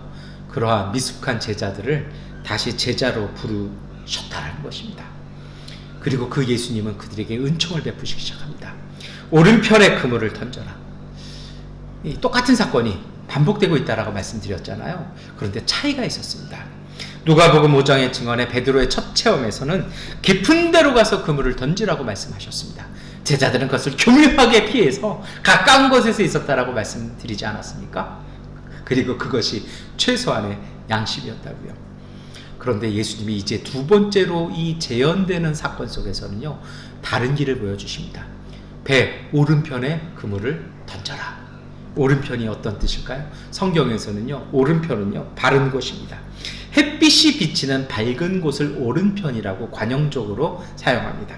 그러한 미숙한 제자들을 다시 제자로 부르셨다는 것입니다. 그리고 그 예수님은 그들에게 은총을 베푸시기 시작합니다. 오른편에 그물을 던져라. 똑같은 사건이 반복되고 있다라고 말씀드렸잖아요. 그런데 차이가 있었습니다. 누가복음 5장의 증언에 베드로의 첫 체험에서는 깊은 데로 가서 그물을 던지라고 말씀하셨습니다. 제자들은 그것을 교묘하게 피해서 가까운 곳에서 있었다라고 말씀드리지 않았습니까? 그리고 그것이 최소한의 양심이었다고요. 그런데 예수님이 이제 두 번째로 이 재현되는 사건 속에서는요, 다른 길을 보여주십니다. 배 오른편에 그물을 던져라. 오른편이 어떤 뜻일까요? 성경에서는요, 오른편은요, 바른 곳입니다. 햇빛이 비치는 밝은 곳을 오른편이라고 관용적으로 사용합니다.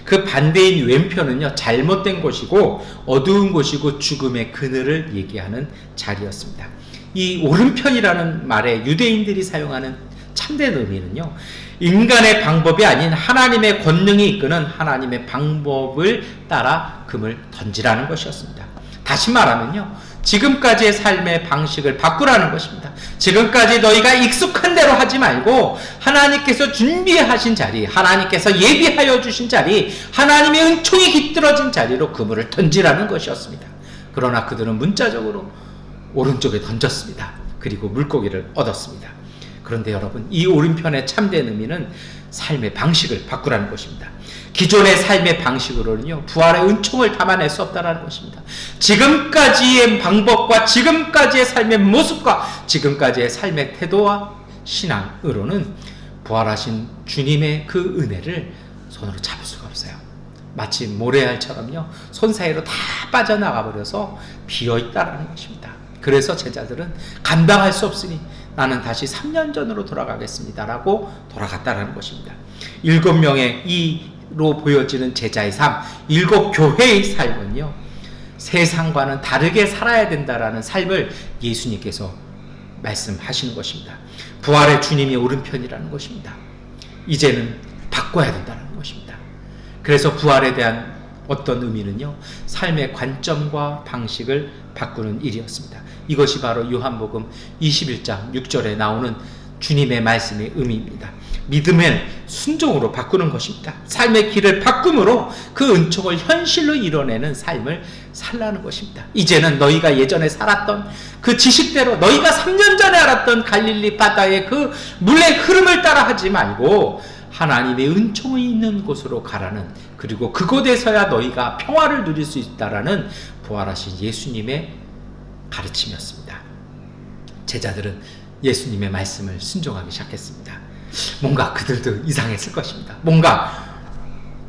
그 반대인 왼편은요, 잘못된 곳이고 어두운 곳이고 죽음의 그늘을 얘기하는 자리였습니다. 이 오른편이라는 말에 유대인들이 사용하는 참된 의미는요, 인간의 방법이 아닌 하나님의 권능이 이끄는 하나님의 방법을 따라 금을 던지라는 것이었습니다. 다시 말하면요, 지금까지의 삶의 방식을 바꾸라는 것입니다. 지금까지 너희가 익숙한 대로 하지 말고 하나님께서 준비하신 자리, 하나님께서 예비하여 주신 자리, 하나님의 은총이 깃들어진 자리로 그물을 던지라는 것이었습니다. 그러나 그들은 문자적으로 오른쪽에 던졌습니다. 그리고 물고기를 얻었습니다. 그런데 여러분, 이 오른편의 참된 의미는 삶의 방식을 바꾸라는 것입니다. 기존의 삶의 방식으로는요, 부활의 은총을 담아낼 수 없다는 것입니다. 지금까지의 방법과 지금까지의 삶의 모습과 지금까지의 삶의 태도와 신앙으로는 부활하신 주님의 그 은혜를 손으로 잡을 수가 없어요. 마치 모래알처럼요, 손 사이로 다 빠져나가 버려서 비어있다라는 것입니다. 그래서 제자들은 감당할 수 없으니 나는 다시 3년 전으로 돌아가겠습니다 라고 돌아갔다라는 것입니다. 7명의 이로 보여지는 제자의 삶, 7교회의 삶은요, 세상과는 다르게 살아야 된다라는 삶을 예수님께서 말씀하시는 것입니다. 부활의 주님이 오른편이라는 것입니다. 이제는 바꿔야 된다는 것입니다. 그래서 부활에 대한 어떤 의미는요, 삶의 관점과 방식을 바꾸는 일이었습니다. 이것이 바로 요한복음 21장 6절에 나오는 주님의 말씀의 의미입니다. 믿음은 순종으로 바꾸는 것입니다. 삶의 길을 바꿈으로 그 은총을 현실로 이뤄내는 삶을 살라는 것입니다. 이제는 너희가 예전에 살았던 그 지식대로, 너희가 3년 전에 알았던 갈릴리 바다의 그 물의 흐름을 따라 하지 말고 하나님의 은총이 있는 곳으로 가라는, 그리고 그곳에서야 너희가 평화를 누릴 수 있다라는 부활하신 예수님의 가르침이었습니다. 제자들은 예수님의 말씀을 순종하기 시작했습니다. 뭔가 그들도 이상했을 것입니다. 뭔가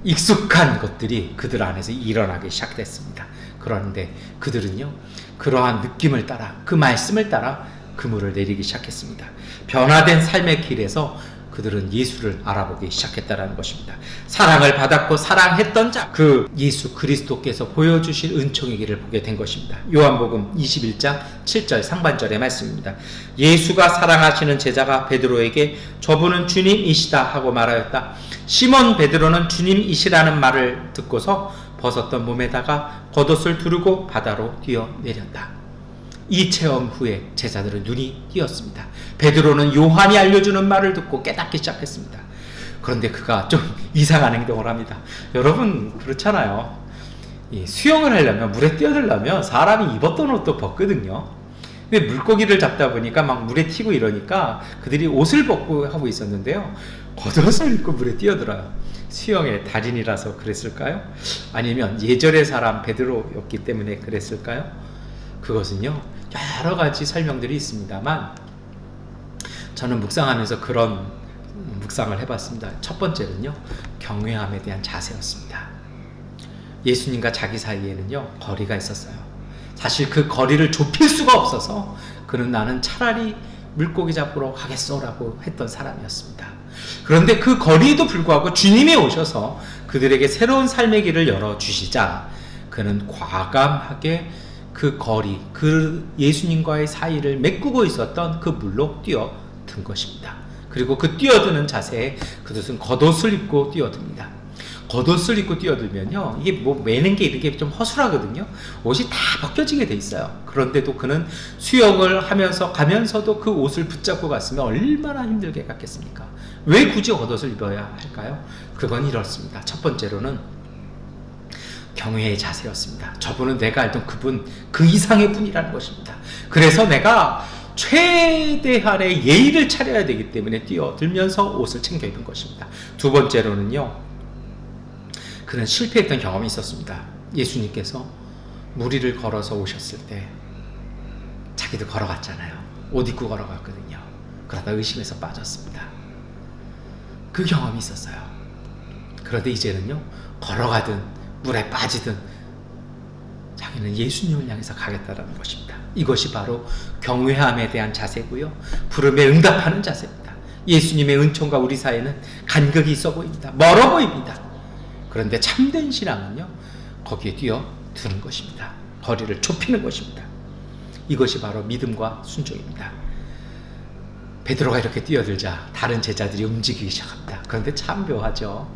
익숙한 것들이 그들 안에서 일어나기 시작됐습니다. 그런데 그들은요, 그러한 느낌을 따라, 그 말씀을 따라 그물을 내리기 시작했습니다. 변화된 삶의 길에서 그들은 예수를 알아보기 시작했다는 것입니다. 사랑을 받았고 사랑했던 자, 그 예수 그리스도께서 보여주신 은총의 길을 보게 된 것입니다. 요한복음 21장 7절 상반절의 말씀입니다. 예수가 사랑하시는 제자가 베드로에게 저분은 주님이시다 하고 말하였다. 시몬 베드로는 주님이시라는 말을 듣고서 벗었던 몸에다가 겉옷을 두르고 바다로 뛰어내렸다. 이 체험 후에 제자들은 눈이 띄었습니다. 베드로는 요한이 알려주는 말을 듣고 깨닫기 시작했습니다. 그런데 그가 좀 이상한 행동을 합니다. 여러분 그렇잖아요. 수영을 하려면, 물에 뛰어들려면 사람이 입었던 옷도 벗거든요. 근데 물고기를 잡다 보니까 막 물에 튀고 이러니까 그들이 옷을 벗고 하고 있었는데요, 겉옷을 입고 물에 뛰어들어요. 수영의 달인이라서 그랬을까요? 아니면 예절의 사람 베드로였기 때문에 그랬을까요? 그것은요, 여러 가지 설명들이 있습니다만 저는 묵상하면서 그런 묵상을 해봤습니다. 첫 번째는요, 경외함에 대한 자세였습니다. 예수님과 자기 사이에는요, 거리가 있었어요. 사실 그 거리를 좁힐 수가 없어서 그는 나는 차라리 물고기 잡으러 가겠소라고 했던 사람이었습니다. 그런데 그 거리에도 불구하고 주님이 오셔서 그들에게 새로운 삶의 길을 열어주시자 그는 과감하게 그 거리, 그 예수님과의 사이를 메꾸고 있었던 그 물로 뛰어든 것입니다. 그리고 그 뛰어드는 자세에 그것은 겉옷을 입고 뛰어듭니다. 겉옷을 입고 뛰어들면요, 이게 뭐 매는 게 이렇게 좀 허술하거든요. 옷이 다 벗겨지게 돼 있어요. 그런데도 그는 수영을 하면서 가면서도 그 옷을 붙잡고 갔으면 얼마나 힘들게 갔겠습니까? 왜 굳이 겉옷을 입어야 할까요? 그건 이렇습니다. 첫 번째로는 경외의 자세였습니다. 저분은 내가 알던 그분, 그 이상의 분이라는 것입니다. 그래서 내가 최대한의 예의를 차려야 되기 때문에 뛰어들면서 옷을 챙겨 입은 것입니다. 두 번째로는요, 그는 실패했던 경험이 있었습니다. 예수님께서 물 위를 걸어서 오셨을 때 자기도 걸어갔잖아요. 옷 입고 걸어갔거든요. 그러다 의심에서 빠졌습니다. 그 경험이 있었어요. 그런데 이제는요, 걸어가든 물에 빠지든 자기는 예수님을 향해서 가겠다라는 것입니다. 이것이 바로 경외함에 대한 자세고요, 부름에 응답하는 자세입니다. 예수님의 은총과 우리 사이는 간격이 있어 보입니다. 멀어 보입니다. 그런데 참된 신앙은요, 거기에 뛰어드는 것입니다. 거리를 좁히는 것입니다. 이것이 바로 믿음과 순종입니다. 베드로가 이렇게 뛰어들자 다른 제자들이 움직이기 시작합니다. 그런데 참 묘하죠.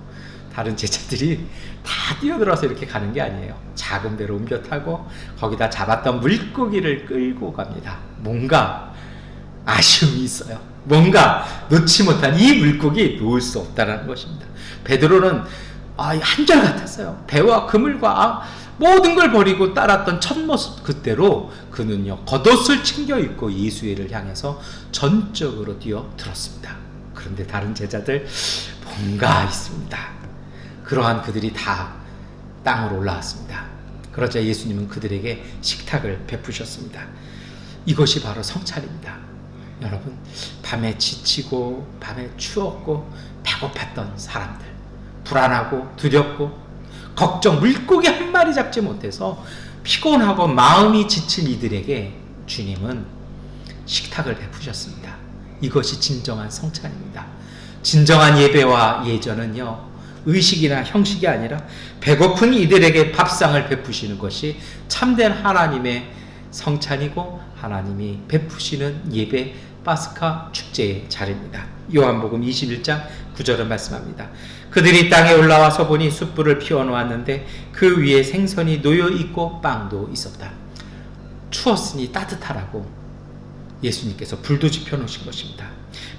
다른 제자들이 다 뛰어들어서 이렇게 가는 게 아니에요. 작은 배로 옮겨 타고 거기다 잡았던 물고기를 끌고 갑니다. 뭔가 아쉬움이 있어요. 뭔가 놓지 못한 이 물고기 놓을 수 없다는 것입니다. 베드로는 한결같았어요. 배와 그물과 모든 걸 버리고 따랐던 첫 모습 그대로 그는요, 겉옷을 챙겨 입고 예수를 향해서 전적으로 뛰어들었습니다. 그런데 다른 제자들 뭔가 있습니다. 그러한 그들이 다 땅으로 올라왔습니다. 그러자 예수님은 그들에게 식탁을 베푸셨습니다. 이것이 바로 성찬입니다. 여러분, 밤에 지치고 밤에 추웠고 배고팠던 사람들, 불안하고 두렵고 걱정, 물고기 한 마리 잡지 못해서 피곤하고 마음이 지친 이들에게 주님은 식탁을 베푸셨습니다. 이것이 진정한 성찬입니다. 진정한 예배와 예전은요, 의식이나 형식이 아니라 배고픈 이들에게 밥상을 베푸시는 것이 참된 하나님의 성찬이고 하나님이 베푸시는 예배, 파스카 축제의 자리입니다. 요한복음 21장 9절은 말씀합니다. 그들이 땅에 올라와서 보니 숯불을 피워놓았는데 그 위에 생선이 놓여 있고 빵도 있었다. 추웠으니 따뜻하라고 예수님께서 불도 지펴놓으신 것입니다.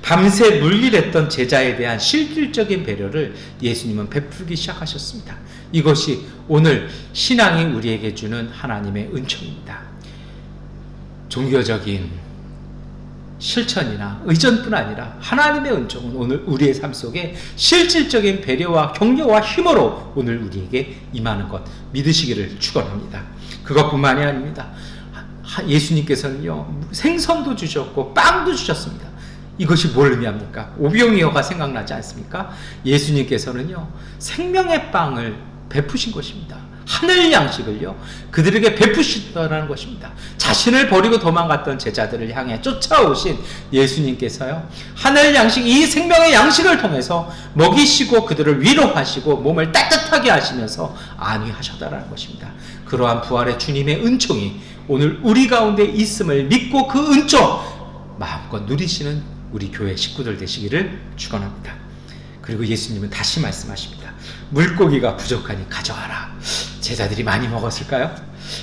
밤새 물일했던 제자에 대한 실질적인 배려를 예수님은 베풀기 시작하셨습니다. 이것이 오늘 신앙이 우리에게 주는 하나님의 은총입니다. 종교적인 실천이나 의전뿐 아니라 하나님의 은총은 오늘 우리의 삶 속에 실질적인 배려와 격려와 힘으로 오늘 우리에게 임하는 것 믿으시기를 축원합니다. 그것뿐만이 아닙니다. 예수님께서는요, 생선도 주셨고 빵도 주셨습니다. 이것이 뭘 의미합니까? 오병이어가 생각나지 않습니까? 예수님께서는요, 생명의 빵을 베푸신 것입니다. 하늘 양식을요, 그들에게 베푸시더라는 것입니다. 자신을 버리고 도망갔던 제자들을 향해 쫓아오신 예수님께서요, 하늘 양식, 이 생명의 양식을 통해서 먹이시고 그들을 위로하시고 몸을 따뜻하게 하시면서 안위하셨다라는 것입니다. 그러한 부활의 주님의 은총이 오늘 우리 가운데 있음을 믿고 그 은총 마음껏 누리시는 우리 교회 식구들 되시기를 축원합니다. 그리고 예수님은 다시 말씀하십니다. 물고기가 부족하니 가져와라. 제자들이 많이 먹었을까요?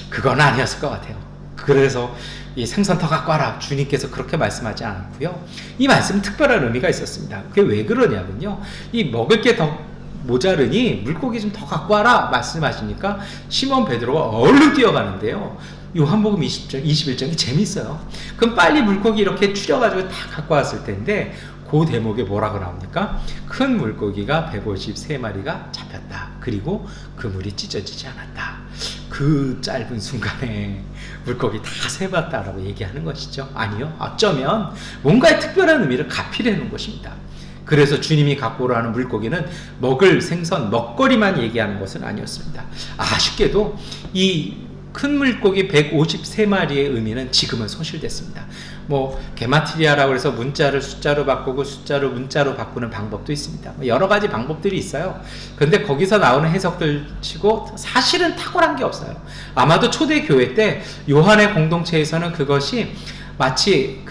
그건 아니었을 것 같아요. 그래서 이 생선 더 갖고 와라. 주님께서 그렇게 말씀하지 않고요. 이 말씀은 특별한 의미가 있었습니다. 그게 왜 그러냐면요, 이 먹을 게 더 모자르니 물고기 좀 더 갖고 와라 말씀하시니까 시몬 베드로가 얼른 뛰어가는데요. 요한복음 21장이 재밌어요. 그럼 빨리 물고기 이렇게 추려가지고 다 갖고 왔을 텐데 그 대목에 뭐라고 나옵니까? 큰 물고기가 153마리가 잡혔다. 그리고 그물이 찢어지지 않았다. 그 짧은 순간에 물고기 다 세봤다라고 얘기하는 것이죠. 아니요. 어쩌면 뭔가의 특별한 의미를 가피되는 것입니다. 그래서 주님이 갖고 오라는 물고기는 먹을 생선, 먹거리만 얘기하는 것은 아니었습니다. 아쉽게도 이 큰 물고기 153마리의 의미는 지금은 소실됐습니다. 게마트리아라고 해서 문자를 숫자로 바꾸고 숫자를 문자로 바꾸는 방법도 있습니다. 여러 가지 방법들이 있어요. 그런데 거기서 나오는 해석들 치고 사실은 탁월한 게 없어요. 아마도 초대교회 때 요한의 공동체에서는 그것이 마치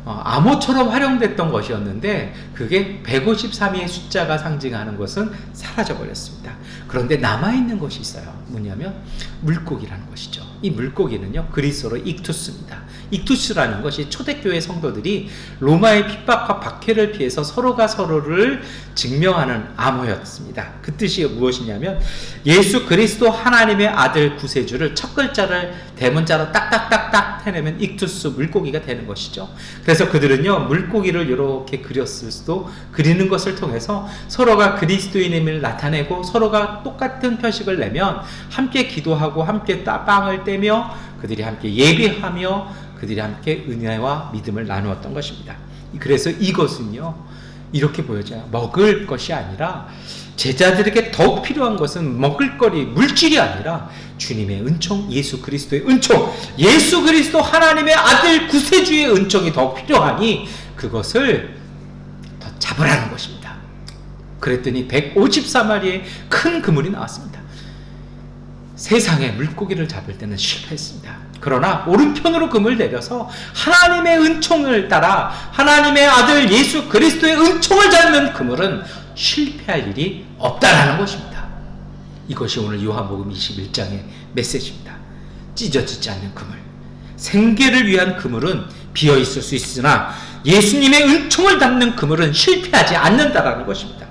암호처럼 활용됐던 것이었는데 그게 153의 숫자가 상징하는 것은 사라져버렸습니다. 그런데 남아있는 것이 있어요. 뭐냐면 물고기라는 것이죠. 이 물고기는요, 그리스어로 익투스입니다. 익투스라는 것이 초대교회 성도들이 로마의 핍박과 박해를 피해서 서로가 서로를 증명하는 암호였습니다. 그 뜻이 무엇이냐면 예수 그리스도 하나님의 아들 구세주를 첫 글자를 대문자로 딱딱딱딱 해내면 익투스, 물고기가 되는 것이죠. 그래서 그들은요, 물고기를 이렇게 그리는 것을 통해서 서로가 그리스도인임을 나타내고 서로가 똑같은 표식을 내면 함께 기도하고 함께 빵을 떼며 그들이 함께 예배하며 그들이 함께 은혜와 믿음을 나누었던 것입니다. 그래서 이것은요, 이렇게 보여져요. 먹을 것이 아니라 제자들에게 더욱 필요한 것은 먹을거리, 물질이 아니라 주님의 은총, 예수 그리스도의 은총, 예수 그리스도 하나님의 아들 구세주의 은총이 더욱 필요하니 그것을 더 잡으라는 것입니다. 그랬더니 154마리의 큰 그물이 나왔습니다. 세상의 물고기를 잡을 때는 실패했습니다. 그러나 오른편으로 금을 내려서 하나님의 은총을 따라 하나님의 아들 예수 그리스도의 은총을 잡는 그물은 실패할 일이 없다라는 것입니다. 이것이 오늘 요한복음 21장의 메시지입니다. 찢어지지 않는 그물. 생계를 위한 그물은 비어있을 수 있으나 예수님의 은총을 담는 그물은 실패하지 않는다라는 것입니다.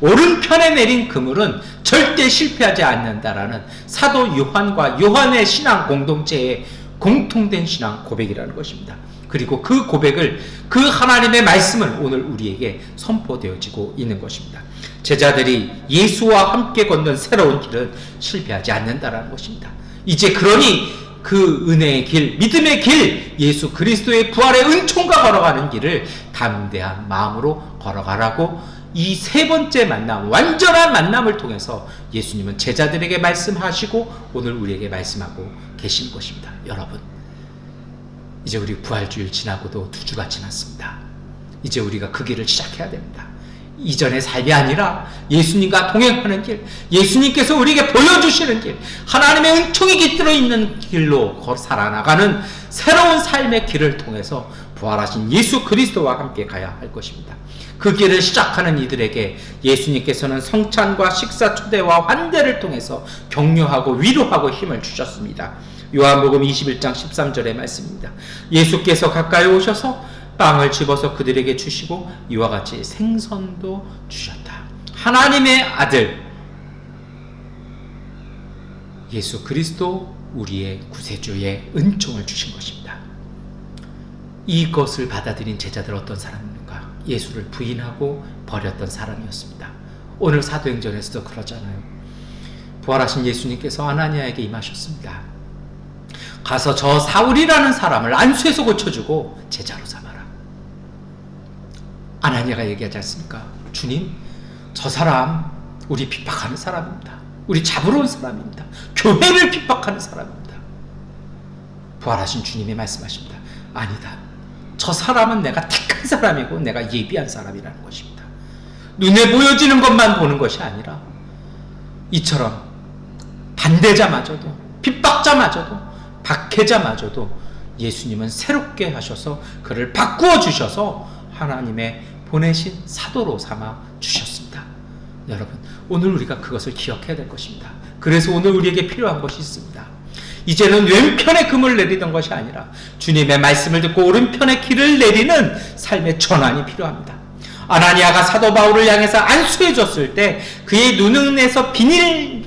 오른편에 내린 그물은 절대 실패하지 않는다라는 사도 요한과 요한의 신앙 공동체의 공통된 신앙 고백이라는 것입니다. 그리고 그 고백을, 그 하나님의 말씀은 오늘 우리에게 선포되어지고 있는 것입니다. 제자들이 예수와 함께 걷는 새로운 길은 실패하지 않는다라는 것입니다. 이제 그러니 그 은혜의 길, 믿음의 길, 예수 그리스도의 부활의 은총과 걸어가는 길을 담대한 마음으로 걸어가라고 이 세 번째 만남, 완전한 만남을 통해서 예수님은 제자들에게 말씀하시고 오늘 우리에게 말씀하고 계신 것입니다. 여러분, 이제 우리 부활주일 지나고도 2주가 지났습니다. 이제 우리가 그 길을 시작해야 됩니다. 이전의 삶이 아니라 예수님과 동행하는 길, 예수님께서 우리에게 보여주시는 길, 하나님의 은총이 깃들어 있는 길로 살아나가는 새로운 삶의 길을 통해서 부활하신 예수 그리스도와 함께 가야 할 것입니다. 그 길을 시작하는 이들에게 예수님께서는 성찬과 식사 초대와 환대를 통해서 격려하고 위로하고 힘을 주셨습니다. 요한복음 21장 13절의 말씀입니다. 예수께서 가까이 오셔서 빵을 집어서 그들에게 주시고 이와 같이 생선도 주셨다. 하나님의 아들 예수 그리스도, 우리의 구세주의 은총을 주신 것입니다. 이것을 받아들인 제자들 어떤 사람입니까? 예수를 부인하고 버렸던 사람이었습니다. 오늘 사도행전에서도 그러잖아요. 부활하신 예수님께서 아나니아에게 임하셨습니다. 가서 저 사울이라는 사람을 안수에서 고쳐주고 제자로 삼아라. 아나니아가 얘기하지 않습니까? 주님, 저 사람 우리 핍박하는 사람입니다. 우리 잡으러 온 사람입니다. 교회를 핍박하는 사람입니다. 부활하신 주님이 말씀하십니다. 아니다. 저 사람은 내가 택한 사람이고 내가 예비한 사람이라는 것입니다. 눈에 보여지는 것만 보는 것이 아니라 이처럼 반대자마저도, 핍박자마저도, 박해자마저도 예수님은 새롭게 하셔서 그를 바꾸어 주셔서 하나님의 보내신 사도로 삼아 주셨습니다. 여러분, 오늘 우리가 그것을 기억해야 될 것입니다. 그래서 오늘 우리에게 필요한 것이 있습니다. 이제는 왼편에 금을 내리던 것이 아니라 주님의 말씀을 듣고 오른편에 길을 내리는 삶의 전환이 필요합니다. 아나니아가 사도 바울을 향해서 안수해 줬을 때 그의 눈에서 비닐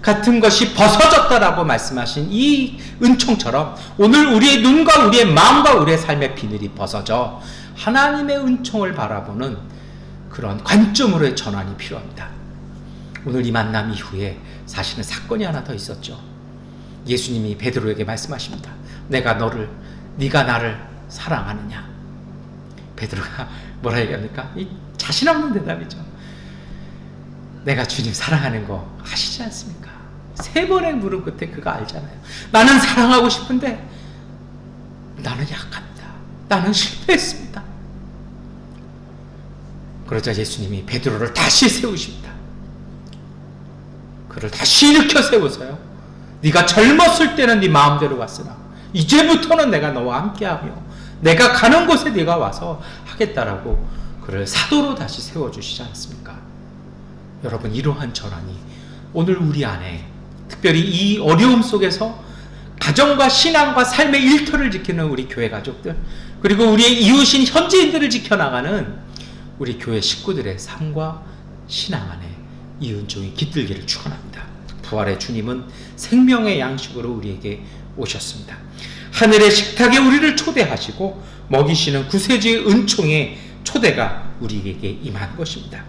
같은 것이 벗어졌다라고 말씀하신 이 은총처럼 오늘 우리의 눈과 우리의 마음과 우리의 삶의 비늘이 벗어져 하나님의 은총을 바라보는 그런 관점으로의 전환이 필요합니다. 오늘 이 만남 이후에 사실은 사건이 하나 더 있었죠. 예수님이 베드로에게 말씀하십니다. 네가 나를 사랑하느냐? 베드로가 뭐라 얘기합니까? 이 자신 없는 대답이죠. 내가 주님 사랑하는 거 아시지 않습니까? 3번의 물음 끝에 그가 알잖아요. 나는 사랑하고 싶은데 나는 약합니다. 나는 실패했습니다. 그러자 예수님이 베드로를 다시 세우십니다. 그를 다시 일으켜 세우세요. 네가 젊었을 때는 네 마음대로 갔으나 이제부터는 내가 너와 함께하며 내가 가는 곳에 네가 와서 하겠다라고 그를 사도로 다시 세워주시지 않습니까? 여러분, 이러한 전환이 오늘 우리 안에 특별히 이 어려움 속에서 가정과 신앙과 삶의 일터를 지키는 우리 교회 가족들, 그리고 우리의 이웃인 현지인들을 지켜나가는 우리 교회 식구들의 삶과 신앙 안에 이 은총이 깃들기를 축원합니다. 부활의 주님은 생명의 양식으로 우리에게 오셨습니다. 하늘의 식탁에 우리를 초대하시고 먹이시는 구세주의 은총의 초대가 우리에게 임한 것입니다.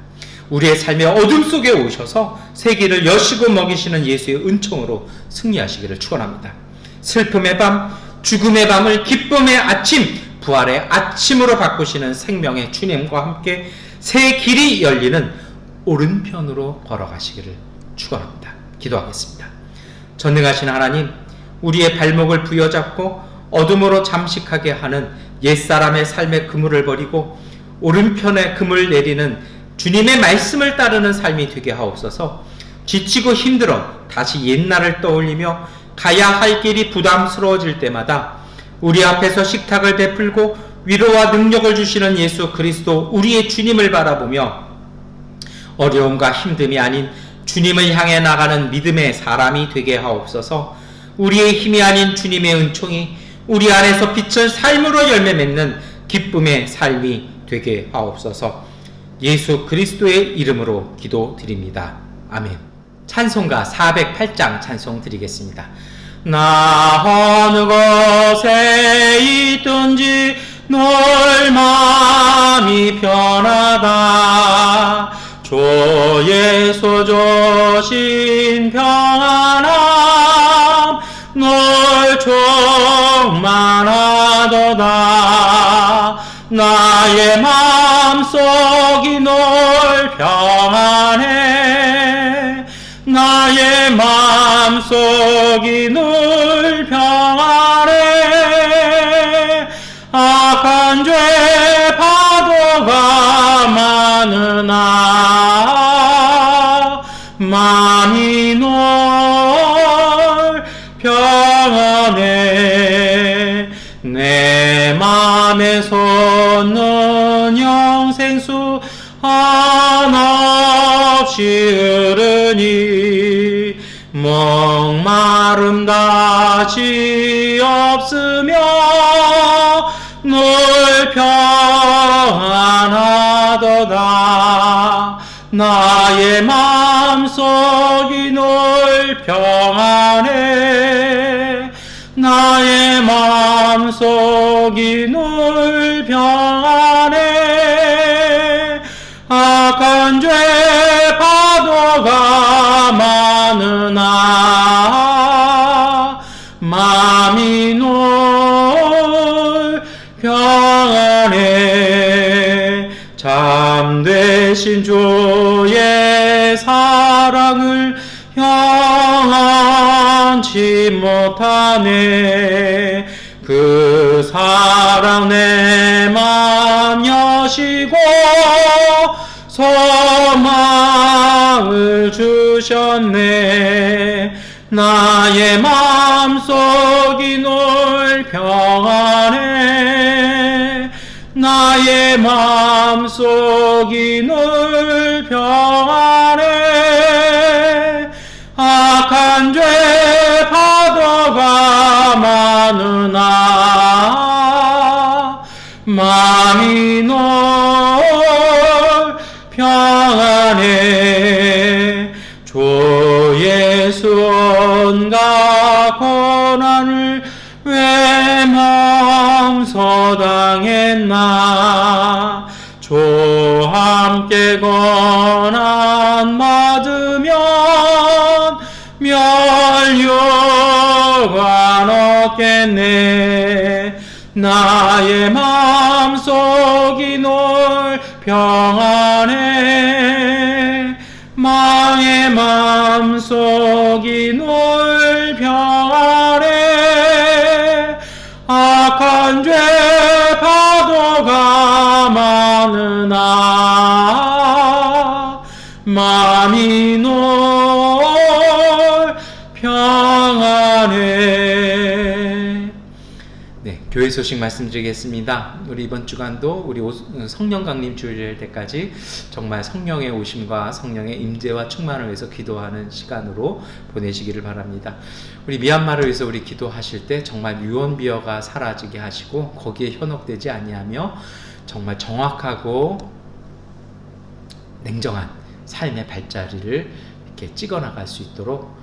우리의 삶의 어둠 속에 오셔서 세계를 여시고 먹이시는 예수의 은총으로 승리하시기를 축원합니다. 슬픔의 밤, 죽음의 밤을 기쁨의 아침, 부활의 아침으로 바꾸시는 생명의 주님과 함께 새 길이 열리는 오른편으로 걸어가시기를 축원합니다. 기도하겠습니다. 전능하신 하나님, 우리의 발목을 부여잡고 어둠으로 잠식하게 하는 옛사람의 삶의 그물을 버리고 오른편에 금을 내리는 주님의 말씀을 따르는 삶이 되게 하옵소서. 지치고 힘들어 다시 옛날을 떠올리며 가야 할 길이 부담스러워질 때마다 우리 앞에서 식탁을 베풀고 위로와 능력을 주시는 예수 그리스도 우리의 주님을 바라보며 어려움과 힘듦이 아닌 주님을 향해 나가는 믿음의 사람이 되게 하옵소서. 우리의 힘이 아닌 주님의 은총이 우리 안에서 빛을 삶으로 열매 맺는 기쁨의 삶이 되게 하옵소서. 예수 그리스도의 이름으로 기도드립니다. 아멘. 찬송가 408장 찬송 드리겠습니다. 나 어느 곳에 있든지 널 마음이 편하다. 주의 주신 평안함 널 충만하도다. 나의 마음속이 널 평안해. 나의 마음속이 늘 평안해. 악한 죄 파도가 많으나 마음이 널 평안해. 내 맘에 솟는 영생수 한없이 흐르니 목마름 다시 없으며 늘 평안하도다. 나의 마음속이 늘 평안해. 나의 마음속이 늘 평안해. 악한 죄 파도가 많으나 마음이 늘 평안해. 참되신 주의 사랑을 영원치 못하네. 그 사랑 내 맘 여시고 소망을 주셨네. 나의 마음속이 늘 평안해. 나의 마음속이 늘 평안해. 악한 죄 파도가 많으나 마음이 늘 평안해. 주 예수 온갖 고난을 왜 맘서당했나. 주 함께 고난 받으면 멸류관 얻겠네. 나의 마음속이 늘 평안해. 나의 마음속이 늘 평안해. 악한 죄 파도가 많으나 마음이 늘 평안해. 네, 교회 소식 말씀드리겠습니다. 우리 이번 주간도 우리 성령 강림 주일 때까지 정말 성령의 오심과 성령의 임재와 충만을 위해서 기도하는 시간으로 보내시기를 바랍니다. 우리 미얀마를 위해서 우리 기도하실 때 정말 유언비어가 사라지게 하시고 거기에 현혹되지 아니하며 정말 정확하고 냉정한 삶의 발자리를 이렇게 찍어 나갈 수 있도록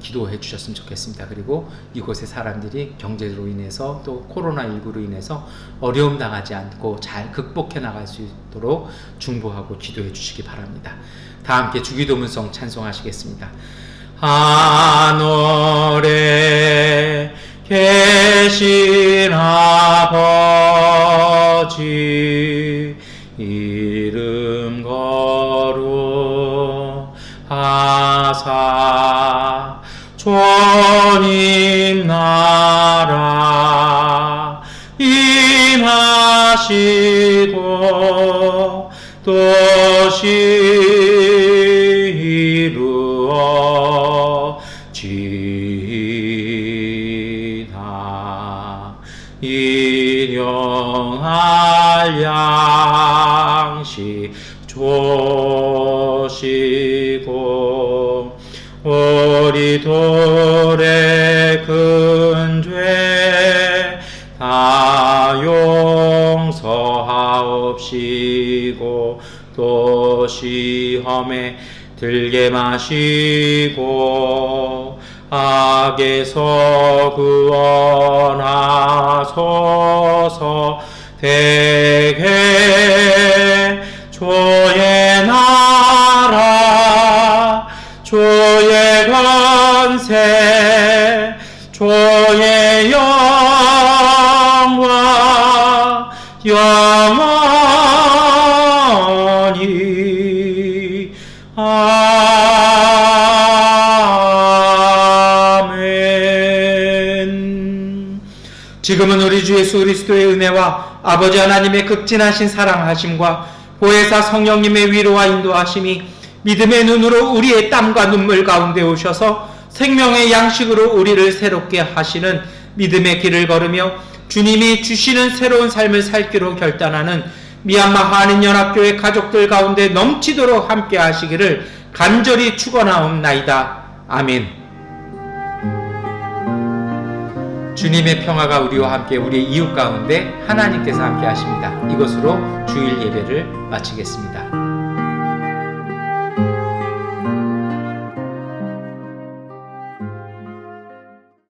기도해 주셨으면 좋겠습니다. 그리고 이곳의 사람들이 경제로 인해서 또 코로나19로 인해서 어려움 당하지 않고 잘 극복해 나갈 수 있도록 중보하고 기도해 주시기 바랍니다. 다 함께 주기도문성 찬송하시겠습니다. 하늘에 계신 아버지 이름 거룩하사 주님 나라 임하시고 뜻이 이루어지나 일용할 양식 주시고 우리 돌의 큰 죄 다 용서하옵시고 또 시험에 들게 마시고 악에서 구원하소서. 대개 주의 나라 주의 권세 주의 영광 영원히 아멘. 지금은 우리 주 예수 그리스도의 은혜와 아버지 하나님의 극진하신 사랑하심과 보혜사 성령님의 위로와 인도하심이 믿음의 눈으로 우리의 땀과 눈물 가운데 오셔서 생명의 양식으로 우리를 새롭게 하시는 믿음의 길을 걸으며 주님이 주시는 새로운 삶을 살기로 결단하는 미얀마 한인연합교회 가족들 가운데 넘치도록 함께 하시기를 간절히 축원하옵나이다. 아멘. 주님의 평화가 우리와 함께 우리의 이웃 가운데 하나님께서 함께 하십니다. 이것으로 주일 예배를 마치겠습니다.